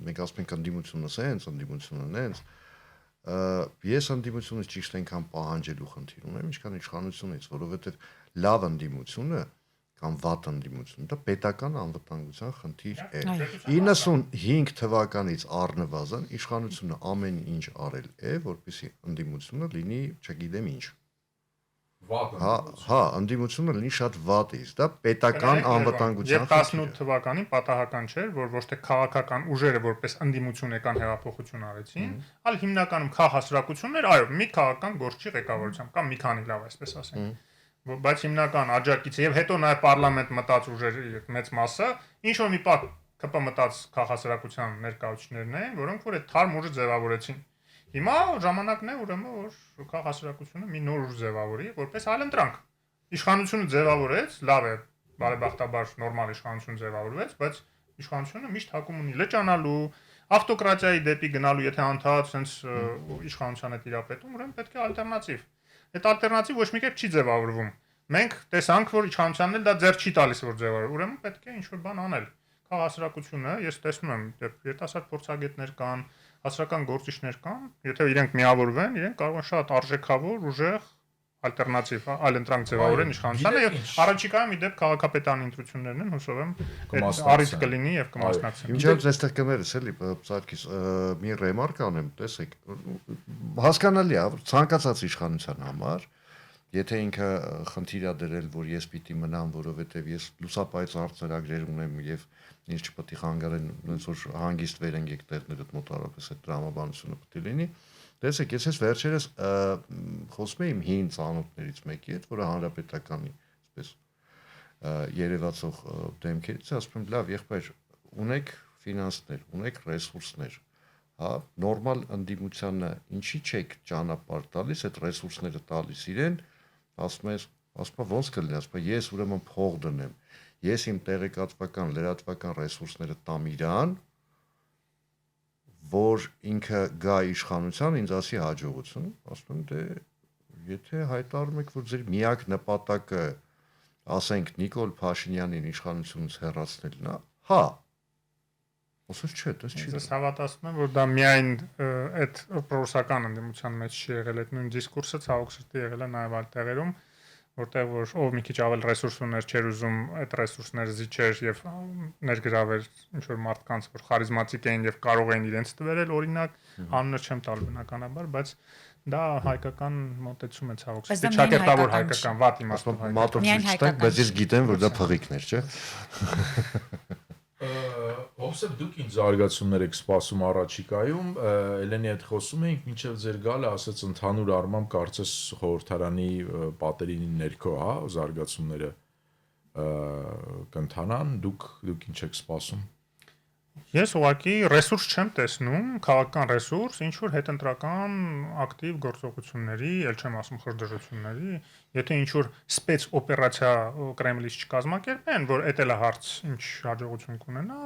Speaker 2: մենք ասում ենք անդիմությունը սենց, անդիմությունը նենց, ես անդիմությունից ճիշտ այնքան պահանջելու խնդիր ունեմ, ինչքան իշխանությունից, որովհետև լավ անդիմությունը կամ վատ անդիմություն, դա պետական անվտանգության խնդիր է։ 95 թվականից առնվազն իշխանությունը ամեն ինչ արել է, որպեսզի անդիմությունը լինի, չգիտեմ ինչ։ ընդդիմությունը լինի շատ վատ է, դա պետական անվտանգության
Speaker 3: եւ 18 թվականին պատահական չէր, որ ոչ թե քաղաքական ուժերը որպես ընդդիմություն եկան հեղափոխություն արեցին, այլ հիմնականում քաղաքասրակություններ, այո, մի քաղաքական գործչի ղեկավարությամբ կամ մի քանի լավ այսպես ասենք։ Բայց հիմնական աջակիցը եւ հետո նաեւ պարլամենտ մտած ուժերի մեծ մասը ինչ որ մի պատ ԿՊ մտած քաղաքասրակության ներկայացուցիչներն են, որոնք որ այդ թարմ ուժը ձևավորեցին։ Հիմա ժամանակն է ուրեմն որ քաղաքասրակությունը մի նոր ուժ ձևավորի, որպես այլընտրանք։ Իշխանությունը ձևավորեց, լավ է, բարեբախտաբար նորմալ իշխանություն ձևավորվեց, բայց իշխանությունը միշտ հակում ունի լճանալու, ավտոկրատիայի դեպի գնալու, եթե անդադ sense իշխանության հետ իրապետում, ուրեմն պետք է ալտերնատիվ։ Այդ ալտերնատիվ ոչ մի կերպ չի ձևավորվում։ Մենք տեսանք, որ իշխանությանն էլ դա ձեռ չի տալիս, որ ձևավորվի։ Ուրեմն պետք է ինչ-որ բան անել։ Քաղաքասրակությունը, ես տեսնում եմ, երիտասարդ փորձագետներ կան, հասարակական գործիչներ կան, եթե իրենք միավորվեն, իրենք կարող են շատ արժեքավոր, ուժեղ ալտերնատիվ, այլընտրանք ձևավորեն իշխանությանը եւ առաջիկայում իդեպ քաղաքապետարանի ընտրություններն են, հուսով եմ, առիթ կլինի եւ կմասնակցեն։
Speaker 2: Ինչպես այստեղ կներես էլի, Սարգիս, մի ռեմարկ անեմ, տեսեք, հասկանալի է, ցանկացած իշխանության համար, եթե ինքը խնդիր է դրել, որ ես պիտի մնամ, որովհետեւ ես լուսապայծ արծրագրեր ունեմ եւ ինձ չպետք է խանգարեն, ոնց որ հանգիստ վերենք եկտերներդ մոտարապես այդ դրամաբանությունը պետք է լինի։ Տեսեք, ես վերջերս խոսում եմ հին ծանոթներից մեկի հետ, որը հանրապետականի, այսպես երևացող դեմքերից, ասում եմ, լավ, եղբայր, ունեք ֆինանսներ, ունեք ռեսուրսներ, հա, նորմալ ընդդիմությանը ինչի չեք ճանապարհ տալիս, այդ ռեսուրսները տալիս իրեն, ասում ոնց կլինի, ասում ես ուրեմն փող դնեմ, ես իմ տեղեկատվական, լրատվական ռեսուրսները տամ իրան, որ ինքը գա իշխանության, ինձ ասի հաջողություն, ասում եմ, դե եթե հայտարարում եք, որ ձեր միակ նպատակը, ասենք, Նիկոլ Փաշինյանին իշխանությունից հեռացնելն է, հա, ոսոց չէ, դες չի։
Speaker 3: Ես հավատացնում եմ, որ դա միայն այդ պրոռուսական ընդդիմության մեջ չի եղել, այդ նույն դիսկուրսը ցավոք սրտի եղել է նաև այլ տեղերում, որտեղ որ ով մի քիչ ավել ռեսուրս ուներ, չէր ուզում այդ ռեսուրսները զիջեր եւ ներգրավել ինչ որ մարդկանց, որ խարիզմատիկ էին եւ կարող էին իրենց տվել, օրինակ, անունը չեմ տալ բնականաբար, բայց դա հայկական մոտեցում է ցավոք սրտի, ճակերտավոր հայկական, վատ իմաստով հայկական։
Speaker 2: Մատով չստանք, բայց ես գիտեմ, որ դա փղիկներ, չէ։
Speaker 1: Ովսեփ դուք ինչ զարգացումներ եք սպասում առաջիկայում, Էլենի հետ խոսում էինք, մինչև ձեր գալը, ասած ընդհանուր առմամբ կարծես խորհրդարանի պատերի ներքո, հա, զարգացումները կընթանան, դուք ինչ եք սպասում։
Speaker 3: Ես ուղղակի ռեսուրս չեմ տեսնում, քաղաքական ռեսուրս, ինչ որ հետընտրական ակտիվ գործողությունների, ել չեմ ասում խրդժությունների, եթե ինչ որ սպեց օպերացիա Կրեմլից չկազմակերպեն, որ էդ էլ է հարց, ինչ հաջողություն կունենա,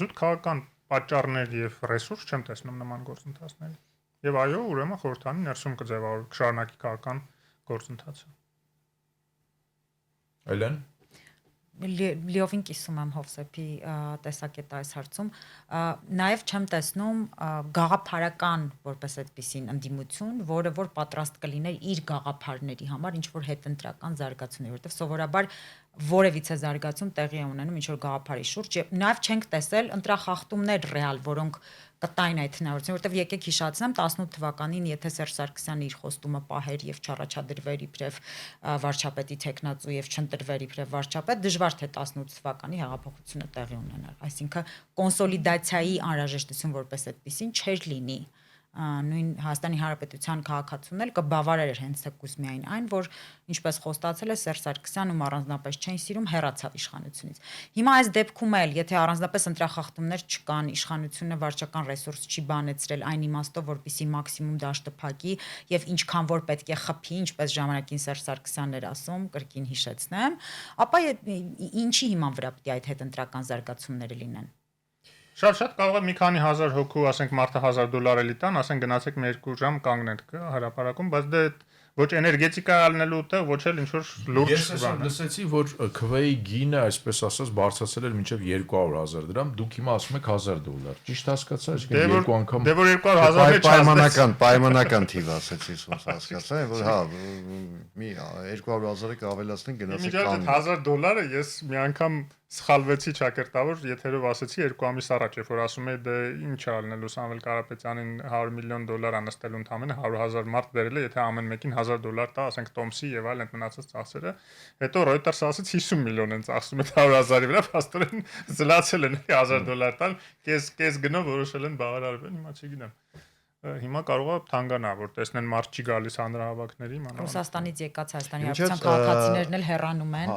Speaker 3: զուտ քաղաքական պատճառներ եւ ռեսուրս չեմ տեսնում նման գործընթացների։ Եվ այո, ուրեմն խորհրդանի ներսում կձևավորվի շարունակի քաղաքական գործընթացը։
Speaker 1: Էլեն
Speaker 4: Լիովին կիսում եմ Հովսեփի տեսակետը այս հարցում, նաև չեմ տեսնում գաղափարական որպես այդպիսին ընդդիմություն, որը որ պատրաստ կլիներ իր գաղափարների համար ինչ որ հետընտրական զարգացումներ, որովհետև սովորաբար որևիցե զարգացում տեղի է ունենում ինչ որ գաղափարի շուրջ, եւ նաև չենք տեսել ընտրախախտումներ ռեալ, որոնք կտային այդ հնարավորությունը, որովհետև եկեք հիշեցնեմ 18 թվականին, եթե Սերժ Սարգսյանը իր խոստումը պահեր եւ չառաջադրվեր իբրև վարչապետի տեխնացու եւ չընտրվեր իբրև վարչապետ, դժվար թե 18 թվականի հեղափոխությունը տեղի ունենար, այսինքն կոնսոլիդացիայի անհրաժեշտություն որպես այդպեսին չէր լինի։ Նույն Հայաստանի Հանրապետության քաղաքացիությունն էլ կբավարար էր հենց թեկուզ միայն այն, որ ինչպես խոստացել է Սերժ Սարգսյանը, ում առանձնապես չեն սիրում, հեռացավ իշխանությունից։ Հիմա այս դեպքում էլ, եթե առանձնապես ընտրախախտումներ չկան, իշխանությունը վարչական ռեսուրս չի բանեցրել այն իմաստով, որպեսզի մաքսիմում դաշտը փակի եւ ինչքան որ պետք է խփի, ինչպես ժամանակին Սերժ Սարգսյանն էր ասում, կրկին հիշեցնեմ, ապա ինչի հիման վրա պետք է այդ հետընտրական զարգացումները լինեն։
Speaker 3: Շատ կարող է մի քանի հազար հոգու, ասենք մարդը $1000 էլի տան, ասենք գնացեք մի 2 ժամ կանգնեք հրապարակում, բայց դե ոչ էներգետիկա ալնելու տեղ, ոչ էլ ինչ որ լուրջ
Speaker 1: բան։ Ես լսեցի, որ ՔՎ-ի գինը, այսպես ասած, բարձրացել էր մինչև 200,000 դրամ, դուք հիմա ասում եք $1000։ Ճիշտ հասկացա, այսինքն երկու անգամ։
Speaker 3: Դե որ 200,000-ը
Speaker 2: պայմանական թիվ ասեցի, ոնց հասկացա, որ հա, մի 200,000-ը կավելացնեն գնացեք կանգնեք։
Speaker 3: $1000 ես մի անգամ սխալվեցի ճակերտավոր եթերով ասեցի 2 ամիս առաջ, երբ որ ասում էի դե ինչ ա լինելու Սամվել Կարապետյանին $100 միլիոն անստելու ընդամենը 100,000 մարդ բերել է, եթե ամեն մեկին $100 տա, ասենք Տոմսի եւ այլ մնացած ծախսերը, հետո Reuters ասաց 50 միլիոն են ծախսում այդ 100,000-ի վրա, փաստորեն զլացել են $100 տալ, կես գնով որոշել են բավարարվել, հիմա չգիտեմ։ Հիմա կարող է թանկանա, որ տեսնեն մարդ չի գալիս հանրահավաքների, մանավանդ
Speaker 4: Ռուսաստանից եկած Հայաստանի Հանրապետության քաղաքացիներն էլ հեռանում են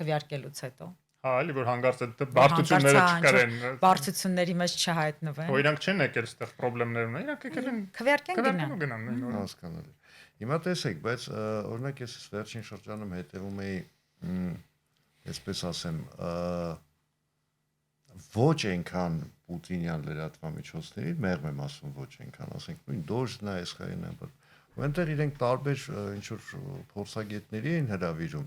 Speaker 4: քվեարկելուց հետո։
Speaker 3: Հա, էլի որ հանգարց այդ բարդությունները չկրեն։
Speaker 4: Բարդությունների մեջ չհայտնվեն։
Speaker 3: Ու իրանք չեն եկել այդտեղ խնդիրներ ունեն, իրանք եկել են
Speaker 4: քվեարկեն գնան։
Speaker 3: նույն օրը։
Speaker 2: Հասկանալի։ Հիմա տեսեք, բայց օրինակ ես վերջին շրջանում հետևում էի, այսպես ասեմ, ոչ այնքան Պուտինյան լրատվամիջոցների, մեղմ եմ ասում ոչ այնքան, ասենք նույն դոժնա էսխայինը, բայց այնտեղ իրենք տարբեր ինչ որ փորձագետների են հրավիրում,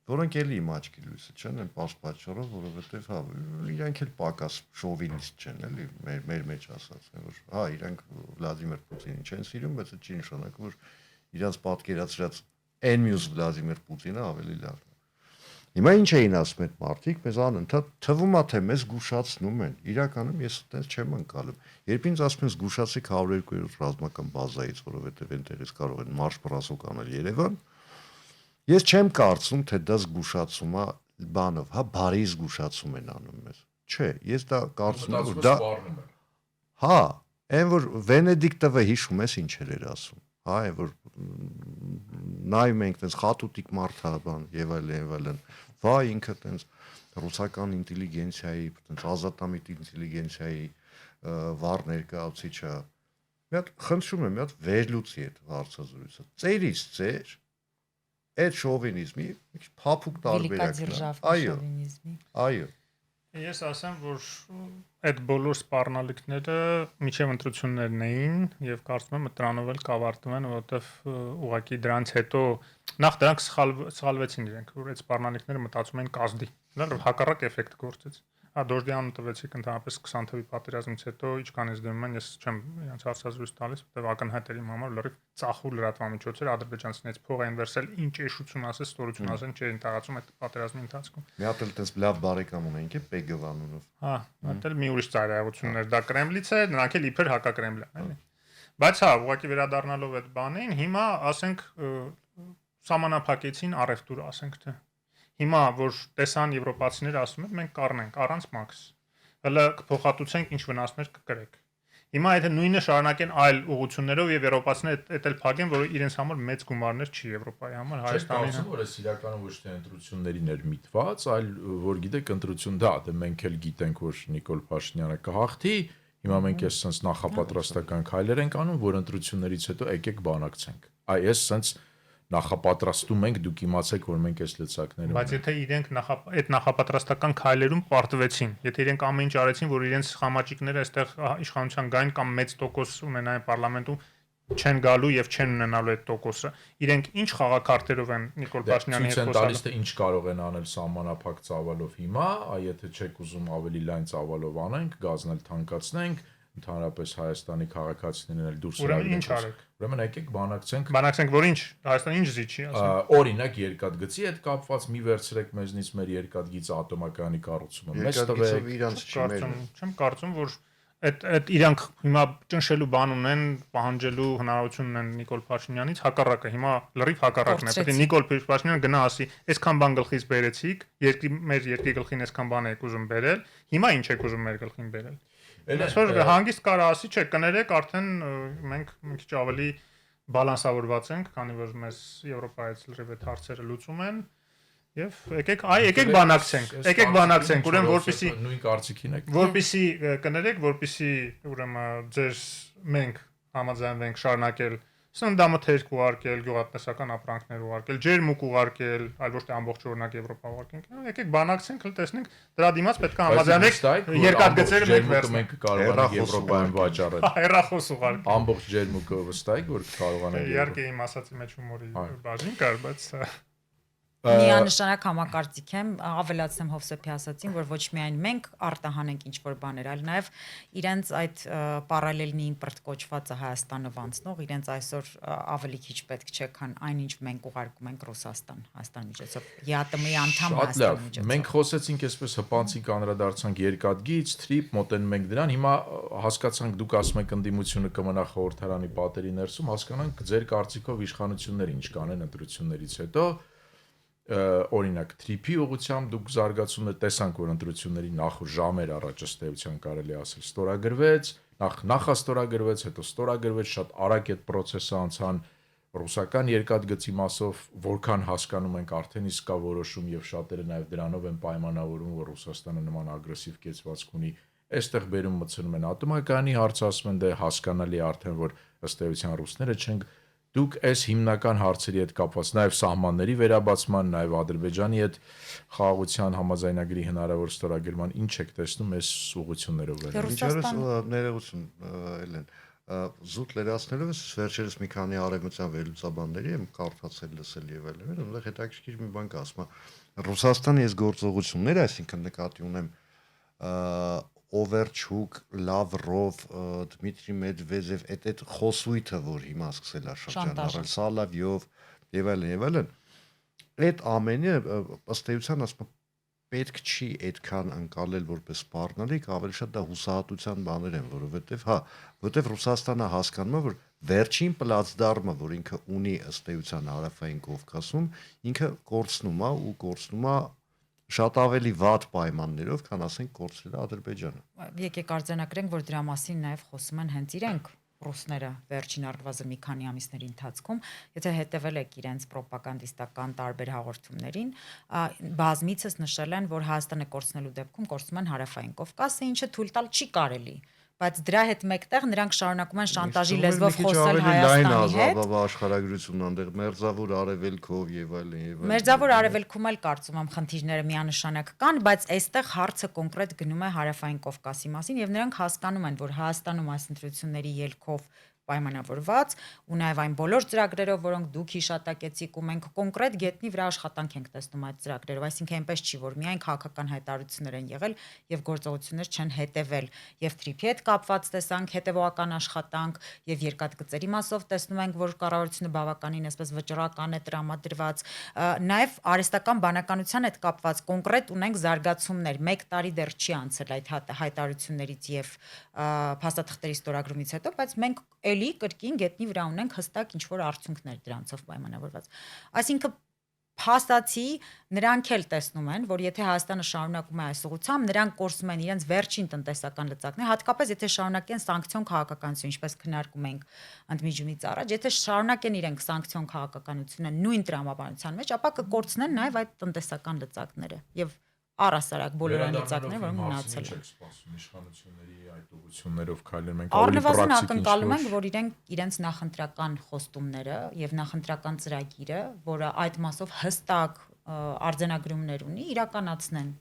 Speaker 2: որոնք էլի իմ աչքի լույսը չեն, այն պատճառով, որովհետև հա, իրանք էլ պակաս շովինիստ չեն, էլի մեր մեջ ասած, որ հա, իրանք Վլադիմիր Պուտինին չեն սիրում, բայց դա չի նշանակում, որ իրանց պատկերացրած այն մյուս Վլադիմիր Պուտինը ավելի լավ է։ Հիմա ինչ էին ասում այդ մարդիկ, մեզ անընդհատ թվում է թե մեզ զգուշացնում են։ Իրականում ես այդպես չեմ անցալում։ Երբ ինձ ասում են զգուշացեք 102-րդ ռազմական բազայից, որովհետև այնտեղից կարող են մարշ-բրասոկ անել Երևան, ես չեմ կարծում, թե դա զգուշացում է բանով, հա, բարի զգուշացում են անում մեզ։ Չէ, ես դա կարծում եմ, որ դա հա, այն որ Վենեդիկտովը հիշում ես ինչեր էր ասում։ Հա, այն որ նայում ենք այդպես խատուտիկ մարդ հա բան եւ այլն, վա ինքը այդպես ռուսական ինտելիգենցիայի, այդպես ազատամիտ ինտելիգենցիայի վառ ներկայացուցիչը։ Մի հատ խնդրում եմ, մի հատ վերլուծի այդ հարցազրույցը։ Ծերից ծեր այդ շովինիզմի փափուկ տարբերակն է։ Այո։ Այո։
Speaker 3: Ես ասեմ, որ այդ բոլոր սպառնալիքները միջև ընտրություններն էին եւ կարծում եմ դրանով էլ կավարտվում են, որովհետեւ ուղղակի դրանից հետո նախ դրանք սխալվեցին իրենք, որ այդ սպառնալիքները մտածում էին կազդի, դա հակառակ էֆեկտ գործեց։ Հա դոժդյան տվեցիք ընդհանրապես 20 թվականի պատերազմից հետո ինչքան ես դնում են, ես չեմ իրանց հարցազրույց տալիս, որտեղ ակնհայտ էր իմ համար լրիվ ծախուր լրատվամիջոցներ ադրբեջանցիներից փող են վերցել, ինչ էշություն ասես, ստորություն ասեն, չէին տարածում այդ պատերազմի ընթացքում։
Speaker 2: Մի հատ էլ այդպես լավ բարեկամ ունենք, Պեգով անունով։
Speaker 3: Հա, դա էլ մի ուրիշ ծայրահեղություններ, դա Կրեմլից է, նրանք էլ իբր հակակրեմլ են, էլի։ Բայց հա, ուղղակի վերադառնալով այդ բանին, հիմա ասենք սահմանափակեցին առևտուրը, ասենք թե հիմա որ տեսան եվրոպացիները ասում են մենք կառնենք առանց մաքս հələ կփոխհատուցենք ինչ վնասներ կկրեք հիմա եթե նույնը շարունակեն այլ ուղղություններով եւ եվրոպացիները դա էլ փակեն որ իրենց համար մեծ գումարներ չի Եվրոպայի համար Հայաստանի
Speaker 1: համար որ էս իրականում ոչ թե ընտրություններին էր միտված այլ որ գիտեք ընտրություն դա դե մենք էլ գիտենք որ Նիկոլ Փաշինյանը կհաղթի հիմա մենք էս sense նախապատրաստական քայլեր ենք անում որ ընտրություններից հետո եկեք բանակցենք այս sense նախապատրաստում ենք դուք իմացեք որ մենք այս լծակներում
Speaker 3: բայց եթե իրենք այդ նախապատրաստական քայլերում պարտվեցին եթե իրենք ամեն ինչ արեցին որ իրենց խամաճիկները այստեղ իշխանության գային կամ մեծ տոկոս ունենային պարլամենտում չեն գալու եւ չեն ունենալու այդ տոկոսը իրենք ինչ խաղակարտերով են Նիկոլ Փաշինյանի հետ խոսալու
Speaker 1: տալիս թե ինչ կարող են անել սահմանափակ ծավալով հիմա եթե չեք ուզում ավելի լայն ծավալով անենք գազն էլ թանկացնենք ընդհանրապես Հայաստանի քաղաքացիներն էլ դուրս
Speaker 3: արեք
Speaker 1: ուրեմն եկեք
Speaker 3: բանակցենք որ ինչ Հայաստանը ինչ զիջի ասենք
Speaker 1: օրինակ երկաթգծի հետ կապված մի վերցրեք մեզնից մեր երկաթգիծը ատոմակայանի կառուցումը մեծ տվեք
Speaker 2: իրանց չի մեր
Speaker 3: չեմ կարծում որ այդ իրանք հիմա ճնշելու բան ունեն պահանջելու հնարավորություն ունեն Նիկոլ Փաշինյանից հակառակը հիմա լրիվ հակառակն է պետք է Նիկոլ Փաշինյանը գնա ասի այսքան բան գլխից բերեցիք մեր երկրի գլխին այսքան բան եք ուզում բերել հիմա ինչ եք ուզում մեր գլխին բերել Այսօր հանգիստ կարա ասի, չէ, կներեք, արդեն մենք մի քիչ ավելի բալանսավորված ենք, քանի որ մեզ Եվրոպայից լրիվ այդ հարցերը լուծում են եւ եկեք բանակցենք, ուրեմն որպեսի
Speaker 1: նույն կարծիքին եք։
Speaker 3: Որպեսի կներեք, որպեսի ուրեմն ձեր մենք համաձայնվենք շարունակել սննդամթերք ուղարկել, գյուղատնտեսական ապրանքներ ուղարկել, ջերմուկ ուղարկել, այլ ոչ թե ամբողջ օրինակ Եվրոպա ուղարկենք։ Եկեք բանակցենք, տեսնենք, դրա դիմաց պետք է համաձայնենք երկաթգծերը մենք
Speaker 1: կարողանանք Եվրոպայում վաճառել։
Speaker 3: Հեռախոս ուղարկել։
Speaker 1: Ամբողջ ջերմուկը վստահ եք, որ կարողանանք։
Speaker 3: Իհարկե իմ ասածի մեջ հումորի բաժին կար, բայց
Speaker 4: Միանշանակ համակարծիք եմ, ավելացնեմ Հովսեփի ասացին, որ ոչ միայն մենք արտահանենք ինչ որ բաներ, այլ նաև իրենց այդ պարալելնի իմպորտ կոչվածը Հայաստանով անցնող, իրենց այսօր ավելի քիչ պետք չէ, քան այնինչ մենք ուղարկում ենք Ռուսաստան, Հայաստան միջոցով։ ԵԱՏՄ-ի անդամ Հայաստան միջոցով։
Speaker 1: Մենք խոսեցինք այսպես հպանցիկ անդրադարձանք երկաթգից, թրիփ, մոտենում ենք դրան։ Հիմա հասկացանք դուք ասում եք ընդդիմությունը կմնա խորհրդարանի պատերի ներսում, հասկանանք ձեր կարծիքով իշխանությունները ինչ կանեն ընտրություններից հետո օրինակ թրիփի ուղղությամբ դուք զարգացումը տեսանք որ ընտրությունների նախ ժամեր առաջ ըստեյության կարելի ասել ստորագրվեց նախաստորագրվեց հետո ստորագրվեց շատ արագ այդ process-ը անցան ռուսական երկաթգծի մասով որքան հասկանում ենք արդեն իսկ կա որոշում եւ շատերը նաեւ դրանով են պայմանավորում որ Ռուսաստանը նման ագրեսիվ կեցվածք ունի այստեղ բերում մտցնում են ատոմակայանի հարց ասում են դե հասկանալի է արդեն որ ըստեյության ռուսները չենք Դուք այս հիմնական հարցերի հետ կապված նաև սահմանների վերաբացման, նաև Ադրբեջանի հետ խաղաղության համաձայնագրի հնարավոր ստորագրման ինչ եք տեսնում այս ուղղություններով
Speaker 2: վերաբերյալ։ Ներողություն, Էլեն, զուտ լրացնելով վերջերս մի քանի արևմտյան վերլուծաբանների եմ կարդացել, լսել եւ այլն, այնտեղ հետաքրքիր մի բան կա, ասում է Ռուսաստանի այս գործողությունները, այսինքն նկատի ունեմ Օվերչուկ, Լավրով, Դմիտրի Մեդվեդև, այդ խոսույթը, որ հիմա սկսել է շրջանառել, Սալավյով եւ այլն, այդ ամենը ըստ էության ասում պետք չի այդքան անցալել որպես սպառնալիք, ավելի շատ դա հուսահատության բաներ են, որովհետեւ Ռուսաստանը հասկանում է, որ վերջին պլացդարմը, որ ինքը ունի ըստ էության Հարավային Կովկասում, ինքը կորցնում է շատ ավելի վատ պայմաններով, քան ասենք կորցրել է Ադրբեջանը։
Speaker 4: Եկեք արձանագրենք, որ դրա մասին նաև խոսում են հենց իրենք ռուսները վերջին առնվազն մի քանի ամիսների ընթացքում, եթե հետևել եք իրենց ռոպագանդիստական տարբեր հաղորդումներին, բազմիցս նշել են, որ Հայաստանը կորցնելու դեպքում կորցնում են Հարավային Կովկասը, ինչը թույլ տալ չի կարելի։ Բայց դրա հետ մեկտեղ նրանք շարունակում են շանտաժի լեզվով խոսել Հայաստանի հետ։
Speaker 2: Աշխարհագրությունն այնտեղ մերձավոր արևելքով եւ այլն։
Speaker 4: Մերձավոր արևելքում էլ կարծում եմ խնդիրները միանշանակ կան, բայց այստեղ հարցը կոնկրետ գնում է Հարավային Կովկասի մասին եւ նրանք հասկանում են, որ Հայաստանում այս ընտրությունների ելքով պայմանավորված ու նաև այն բոլոր ծրագրերով, որոնք դուք հիշատակեցիք ու մենք կոնկրետ գետնի վրա աշխատանք ենք տեսնում այդ ծրագրերով, այսինքն այնպես չի, որ միայն քաղաքական հայտարարություններ են եղել եւ գործողություններ չեն հետեւել եւ թրիփի հետ կապված տեսանք հետեւողական աշխատանք եւ երկաթգծերի մասով տեսնում ենք, որ կառավարությունը բավականին այսպես վճռական է տրամադրված, նաև արհեստական բանականության հետ կապված կոնկրետ ունենք զարգացումներ, 1 տարի դեռ չի անցել այդ հայտարարություններից եւ փաստաթղթերի ստորագրումից հետո, բայց մենք էլի կրկին գետնի վրա ունենք հստակ ինչ որ արդյունքներ դրանցով պայմանավորված։ Այսինքն փաստացի նրանք էլ տեսնում են, որ եթե Հայաստանը շարունակում է այս ուղղությամբ, նրանք կորցնում են իրենց վերջին տնտեսական լծակները, հատկապես եթե շարունակեն սանկցիոն քաղաքականություն, ինչպես քննարկում ենք ընդմիջումից առաջ, եթե շարունակեն իրենք սանկցիոն քաղաքականությունը նույն տրամաբանության մեջ, ապա կկորցնեն նաև այդ տնտեսական լծակները եւ առասարակ բոլոր այն լծակները, որոնք մնացել են։
Speaker 1: Իշխանությունների այդ ուղղություններով քայլեն մենք
Speaker 4: առնվազն ակնկալում ենք, որ իրենց նախընտրական խոստումները եւ նախընտրական ծրագիրը, որը այդ մասով հստակ արձանագրումներ ունի, իրականացնեն։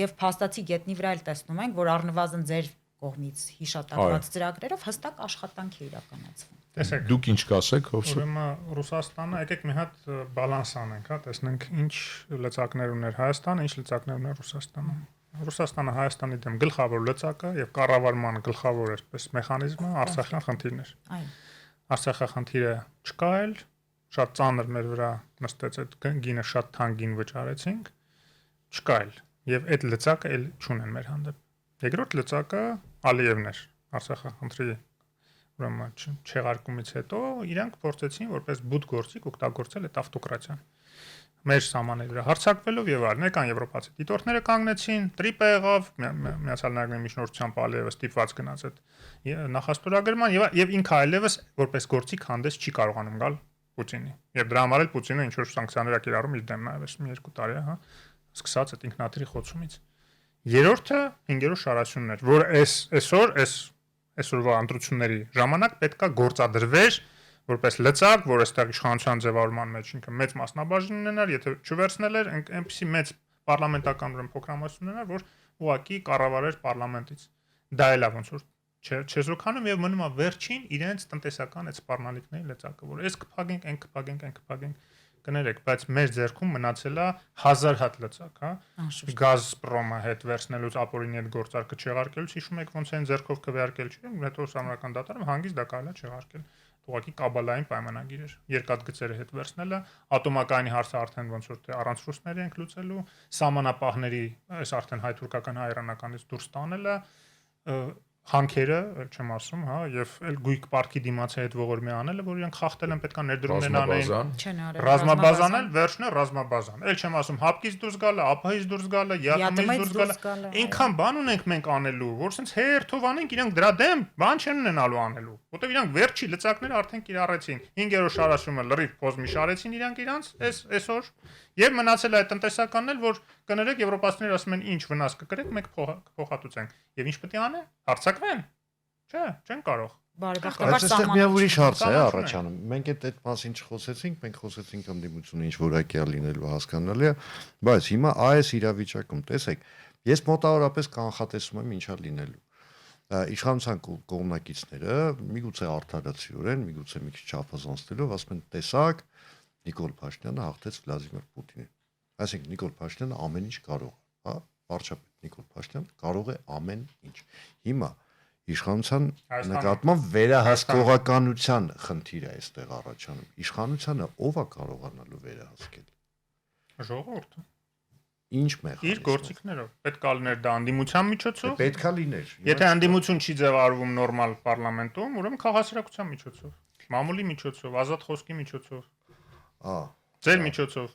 Speaker 4: Եվ փաստացի գետնի վրա էլ տեսնում ենք, որ առնվազն ձեր կողմից հիշատակված ծրագրերով հստակ աշխատանք է իրականացվում։
Speaker 3: Տեսեք,
Speaker 1: դուք ինչ կասեք, Հովսեփ։
Speaker 3: Ուրեմն Ռուսաստանը, եկեք մի հատ բալանս անենք, հա, տեսնենք ինչ լծակներ ուներ Հայաստանը, ինչ լծակներ ուներ Ռուսաստանը։ Ռուսաստանը Հայաստանի դեմ գլխավոր լծակը եւ կառավարման գլխավոր այսպես մեխանիզմը Արցախյան խնդիրն էր։
Speaker 4: Այո։
Speaker 3: Արցախի խնդիրը չկա էլ, շատ ծանր մեր վրա նստեց այդ գինը շատ թանկին վճարեցինք, չկա էլ եւ այդ լծակը էլ չունեն մեր հանդեպ։ Երկրորդ լծակը Ալիևն էր Արցախի խնդրի ուրեմն չեղարկումից հետո իրանք փորձեցին որպես բուտ գործիք օգտագործել այդ ավտոկրատիան։ Մեր սահմանների վրա հարձակվելով եւ այլն, եկան եվրոպացի դիտորդները կանգնեցին, տրիպը եղավ, Միացյալ Նահանգների միջնորդությամբ Ալիևը ստիպված գնաց այդ նախաստորագրման եւ ինքը այլևս որպես գործիք հանդես չի կարողանում գալ Պուտինի։ Եվ դրա համար էլ Պուտինը ինչ որ սանկցիաներ է կիրառում իր դեմ նաեւ այս 2 տարի է, հա, սկսած այդ ինքնաթիռի խոցումից։ Երրորդը 5-րդ շարաշունն էր, որ այսօրվա ընտրությունների ժամանակ պետքա գործադրվեր որպես լծակ, որ այստեղ իշխանության ձևավորման մեջ ինքը մեծ մասնաբաժին ունենար, եթե չվերցնել էր, այնպեսի մեծ պարլամենտական ուրեմն փոքրամասն ունենար, որ ուղղակի կառավարեր պարլամենտից։ Դա էլ է ոնց որ չեզոքանում եւ մնում է վերջին իրենց տնտեսական այդ սպառնալիքների լծակը, որ այս կփակենք, այն կփակենք, կներեք, բայց մեր ձեռքում մնացել է 1000 հատ լծակ, հա։ Գազպրոմը հետ վերցնելուց ապօրինի հետ գործարքը չեղարկելուց հիշում եք ոնց են ձեռքով քվեարկել չի, հետո սահմանական դատարանում հանգիստ դա կարելի է չեղարկել։ Ուղղակի կաբալային պայմանագիր էր։ Երկաթգծերը հետ վերցնելը, ատոմակայանի հարցը արդեն ոնց որ թե առանց ռուսների ենք լուծելու, սահմանապահների այս արդեն հայ-թուրքական հայ-իրանականից դուրս տանելը, հանքերը, չեմ ասում, հա, եւ այլ գույք պարկի դիմացի հետ ողորմի անելը, որ իրենք խախտել են պետքա ներդրումներ անեն։ Ռազմաբազան էլ վերջն է ռազմաբազան։ Էլ չեմ ասում հապկից դուրս գալը, ափայից դուրս գալը, յատմից դուրս գալը։ Ինքան բան ունենք մենք անելու, որ sense հերթով անենք, իրենք դրա դեմ բան չեն ունենալու անելու։ Որտեւ իրենք վերջի լծակները արդեն կիրառեցին։ 5-րդ շարաշումը լրիվ կոզմի շարեցին իրենք իրանց այսօր եւ մնացել է այդ տնտեսականն էլ, որ կներեք եվրոպացիները ասում են ինչ վնաս կկրեք, մենք փոխհատուցենք։ Եվ ինչ պետք է անեն։ Հարցակվեն։ Չէ, չեն կարող։
Speaker 4: Բարեբախտաբար
Speaker 2: այստեղ մի ուրիշ հարց է առաջանում։ Մենք այդ մասին չխոսեցինք, մենք խոսեցինք ընդդիմությունը ինչ որակյա լինելու հասկանալի է, բայց հիմա այս իրավիճակում տեսեք, ես մոտավորապես կանխատեսում եմ ինչա լինելու։ Իշխանության կողմնակիցները միգուցե արդարացիորեն, միգուցե մի քիչ չափազանցնելով ասում են տեսակ Նիկոլ Փաշինյանը հաղթեց Վլադիմիր Պուտինին։ Այսինքն Նիկոլ Փաշինյանը ամեն ինչ կարող է, հա, վարչապետ Նիկոլ Փաշինյանը կարող է ամեն ինչ։ Հիմա իշխանության նկատմամբ վերահսկողականության խնդիր է այստեղ առաջանում։ Իշխանությանը ով է կարողանալու վերահսկել։
Speaker 3: Ժողովուրդը։
Speaker 2: Ինչ մեխանիզմ։
Speaker 3: Իր գործիքներով։ Պետք է լիներ դա անդիմության միջոցով։
Speaker 2: Պետքա լիներ։
Speaker 3: Եթե անդիմություն չի ձևավորվում նորմալ պարլամենտում, ուրեմն քաղաքացիական միջոցով, մամուլի միջոցով, ազատ խոսքի միջոցով։ Ձեր միջոցով։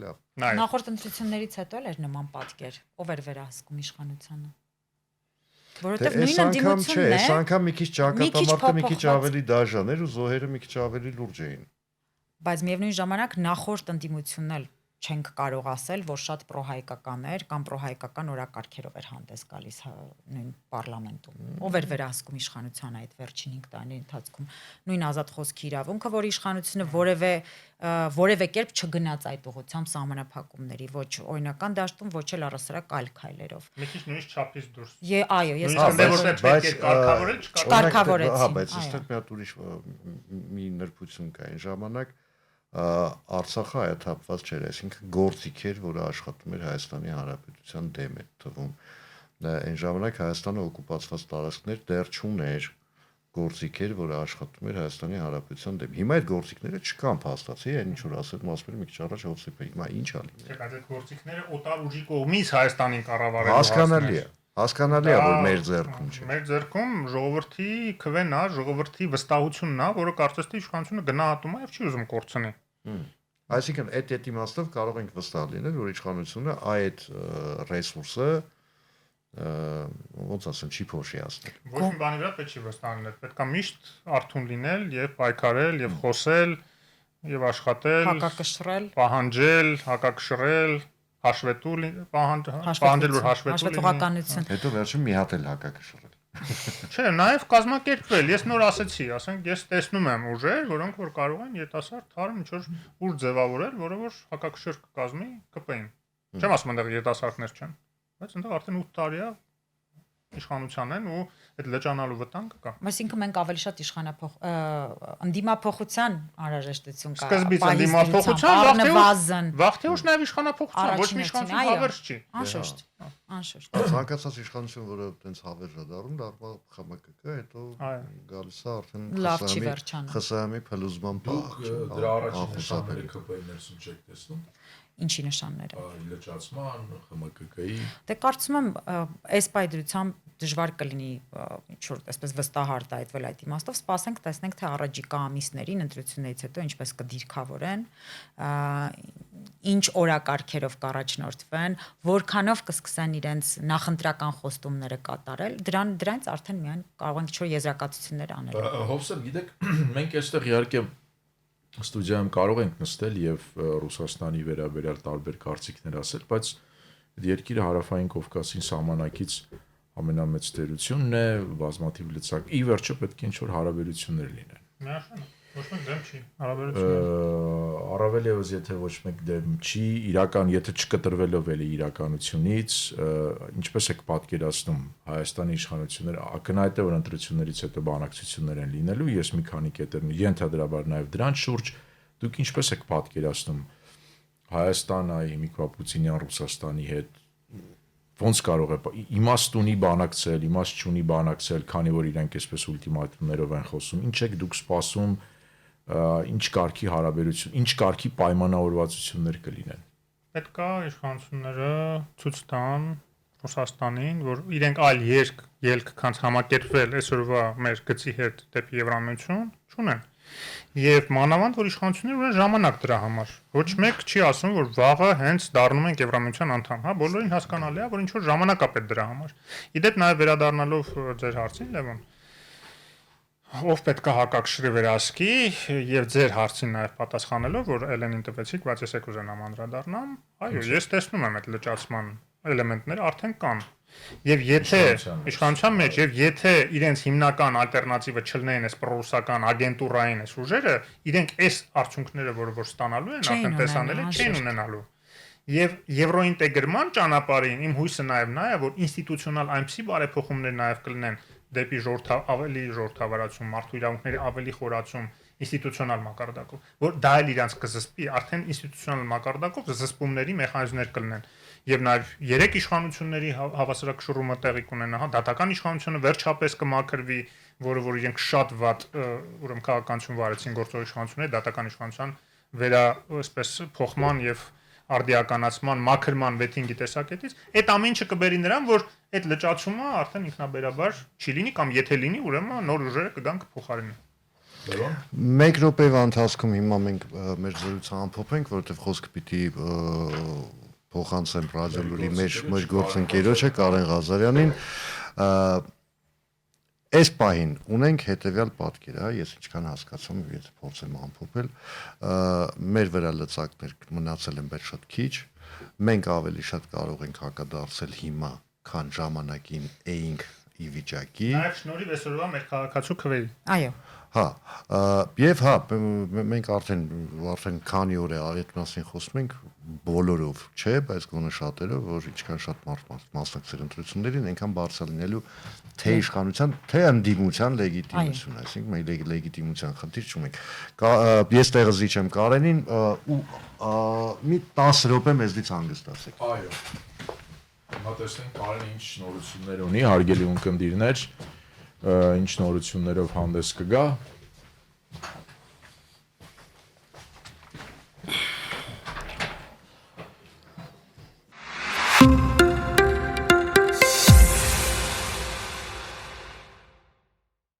Speaker 2: Լավ։
Speaker 4: Նախորդ ընտրություններից հետո էլ էր նման պատկեր, ով էր վերահսկում իշխանությանը։ Որովհետև նույն ընդդիմությունն է։
Speaker 2: Այս անգամ մի քիչ ճակատամարտը մի քիչ ավելի դաժան էր ու զոհերը մի քիչ ավելի լուրջ էին։
Speaker 4: Բայց միևնույն ժամանակ նախորդ ընդդիմությունն էլ չենք կարող ասել, որ շատ պրոհայկական էր կամ պրոհայկական օրակարգերով էր հանդես գալիս նույն պարլամենտում։ Ով էր վերահսկում իշխանության այդ վերջին 5 տարիների ընթացքում նույն ազատ խոսքի իրավունքը, որ իշխանությունը որևէ կերպ չգնաց այդ ուղղությամբ սահմանափակումների, ոչ օրինական դաշտում, ոչ էլ առասարակ այլ քայլերով։
Speaker 3: Մի քիչ նույնիսկ չափից դուրս։
Speaker 4: Այո, ես
Speaker 3: կարգավորել
Speaker 2: հա, բայց այստեղ մի հատ ուրիշ մի նրբություն կա այն ժամանակ Արցախը այաթափված չէր, այսինքն գործիք էր, որը աշխատում էր Հայաստանի Հանրապետության դեմ է թվում։ Այն ժամանակ Հայաստանը օկուպացված տարածքներ դեռ չուներ գործիք էր, որը աշխատում էր Հայաստանի Հանրապետության դեմ։ Հիմա այդ գործիքները չկան փաստացի, այն ինչ որ ասել մասմեր մի քիչ առաջ հոսիփ է։ Հիմա ինչ ա լինի։
Speaker 3: Չէ, բայց այդ գործիքները օտար ուժի կողմից Հայաստանին կառավարելու
Speaker 2: հասկանալի է։ Հասկանալի է, որ մեր ձեռքում չէ։
Speaker 3: Մեր ձեռքում ժողովրդի քվեն է, ժողովրդի վստահությունն է, որը կարծես թե իշխանությունը գնահատում է եւ չի ուզում կորցնել։
Speaker 2: Այսինքն այդ իմաստով կարող ենք վստահ լինել, որ իշխանությունը այդ ռեսուրսը ոնց ասեմ, չի փոշիացնել։
Speaker 3: Ոչ մի բանի վրա պետք չի վստահ լինել, պետք է միշտ արթուն լինել եւ պայքարել եւ խոսել եւ աշխատել,
Speaker 4: հակակշռել,
Speaker 3: պահանջել, հակակշռել, հաշվետու պահանջել, որ հաշվետու
Speaker 4: հաշվետվողականություն։
Speaker 2: Հետո վերջում մի հատ էլ հակակշռել։
Speaker 3: Չէ, նաև կազմակերպվել։ Ես նոր ասացի, ասենք ես տեսնում եմ ուժեր, որոնք որ կարող են երիտասարդ թարմ ինչ որ ուժ ձևավորել, որը որ հակակշիռ կկազմի ԿՊ-ին։ Չեմ ասում այնտեղ երիտասարդներ չեն, բայց այնտեղ արդեն 8 տարի է իշխանության են ու այդ լճանալու վտանգ կա։
Speaker 4: Այսինքն մենք ավելի շատ ընդդիմափոխության անհրաժեշտություն կա։
Speaker 3: Սկզբից ընդդիմափոխության, վաղ թե ուշ նաև իշխանափոխության, ոչ մի իշխանություն հավերժ չի։
Speaker 4: Անշուշտ, անշուշտ։
Speaker 2: Ցանկացած իշխանություն, որը այտենց հավերժ է դառնում, դառնում ԽՄԿԿ, հետո գալիս է արդեն ԽՍՀՄ-ի փլուզման պահ։
Speaker 1: Դրա առաջին նշանները ԿՊ-ի ներսում չեք տեսնում։
Speaker 4: Ինչի նշանները։
Speaker 1: Լճացման, ԽՄԿԿ-ի։
Speaker 4: Դե կարծում եմ այս պայծրությամբ դժվար կլինի ինչ-որ այսպես վստահ արտահայտվել այդ իմաստով, սպասենք տեսնենք թե առաջիկա ամիսներին ընտրություններից հետո ինչպես կդիրքավորեն, ինչ օրակարգերով կառաջնորդվեն, որքանով կսկսեն իրենց նախընտրական խոստումները կատարել, դրանից արդեն միայն կարող ենք ինչ-որ եզրակացություններ անել։
Speaker 1: Հովսեփ, գիտեք, մենք այստեղ իհարկե ստուդիայում կարող ենք նստել եւ Ռուսաստանի վերաբերյալ տարբեր կարծիքներ ասել, բայց երկիրը հարավային Կովկասին սահմանակից ամենամեծ տերությունն է, բազմաթիվ լծակ։ Ի վերջո պետք է ինչ-որ հարաբերություններ լինեն։
Speaker 3: Միաշն, ոչ մեկ դեմ չի հարաբերությունները։
Speaker 1: Առավել եւս եթե ոչ մեկ դեմ չի, իրական եթե չկտրվելով էլի իրականությունից, ինչպես եք պատկերացնում Հայաստանի իշխանությունները ակնհայտ է որ ընտրություններից հետո բանակցություններ են լինելու, ես մի քանի կետեր ենթադրաբար նաեւ դրանց շուրջ դուք ինչպես եք պատկերացնում Հայաստանը, Հիմիկվա Պուտինյան Ռուսաստանի հետ ոնց կարող է իմաստունի բանակցել, իմաստ չունի բանակցել, քանի որ իրենք այսպես ուլտիմատումներով են խոսում։ Ինչ եք դուք սպասում, ինչ կարգի հարաբերություն, ինչ կարգի պայմանավորվածություններ կլինեն։
Speaker 3: Պետք է իշխանությունները ցույց տան Ռուսաստանին, որ իրենք այլ ելք քանց համակերպվել այսօրվա մեր գծի հետ դեպի Եվրամիություն չունեն։ Եվ մանավանդ որ իշխանությունները ունեն ժամանակ դրա համար։ Ոչ մեկ չի ասում, որ վաղը հենց դառնում ենք Եվրամիության անդամ, հա, բոլորին հասկանալի է, որ ինչ որ ժամանակ է պետք դրա համար։ Իդեպ նաև վերադառնալով ձեր հարցին, Լևոն, ով պետք է հակակշռի վերահսկի եւ ձեր հարցին նաև պատասխանելով, որ Էլենին տվեցիք, բայց ես եք ուզենամ անդրադառնամ, այո, ես տեսնում եմ այդ լճացման էլեմենտները արդեն կան։ Եվ եթե իշխանության մեջ եւ եթե իրենց հիմնական ալտերնատիվը չլինեն այս պրոռուսական ագենտուրային այս ուժերը, իրենք այս արդյունքները, որ ստանալու են, արդեն տեսանելի չեն ունենալու։ Եվ եվրոինտեգրման ճանապարհին իմ հույսը նաև նա է, որ ինստիտուցիոնալ այնպիսի բարեփոխումներ նաև կլինեն դեպի ավելի ժողովրդավարացում, մարդու իրավունքների ավելի խորացում ինստիտուցիոնալ մակարդակով, որ դա էլ իրանց կզսպի, արդեն ինստիտուցիոնալ մակարդակով զսպումների մեխանիզմներ կլինեն։ Եվ նաև երեք իշխանությունների հավասարակշռումը տեղի կունենա, հա, դատական իշխանությունը վերջապես կմաքրվի, որը որ իրենք շատ վատ ուրեմն քաղաքականություն վարեցին գործող իշխանությունները, դատական իշխանության այսպես փոխման եւ արդիականացման, մաքրման վեթինգի տեսակետից, այդ ամեն ինչը կբերի նրան, որ այդ լճացումը արդեն ինքնաբերաբար չի լինի կամ եթե լինի, ուրեմն նոր ուժերը կգան կփոխարինեն։
Speaker 2: Մեկ րոպեվա ընթացքում հիմա մենք մեր զրույցը ամփոփենք, որովհետև խոսքը պիտի փոխանցեմ ռադիոլուրի մեր գործընկերոջը Կարեն Ղազարյանին։ Այս պահին ունենք հետևյալ պատկերը, հա, ես ինչքան հասկացում եմ, եթե փորձեմ ամփոփել, մեր վրա լծակներ մնացել են բայց շատ քիչ, մենք ավելի շատ կարող ենք հակադարձել հիմա, քան ժամանակին էինք ի վիճակի։
Speaker 3: Նաև շնորհիվ այսօրվա մեր քաղաքացու քվեի։
Speaker 4: Այո։
Speaker 2: Հա, եւ հա, մենք արդեն քանի օր է այդ մասին խոսում ենք բոլորով, չէ, բայց գոնե շատերով, որ ինչքան շատ մարդ մասնակցել ընտրություններին, այնքան բարձր լինելու թե իշխանության, թե ընդդիմության լեգիտիմություն, այսինքն մենք լեգիտիմության խնդիր չունենք։ Ես տեղը զիջեմ Կարենին ու մի 10 րոպե մեզնից հանգստացեք։
Speaker 1: Այո։ Հիմա տեսնենք Կարենը ինչ շնորհություններ ունի, հարգելի ունկնդիրներ, ինչ նորություններով հանդես կգա։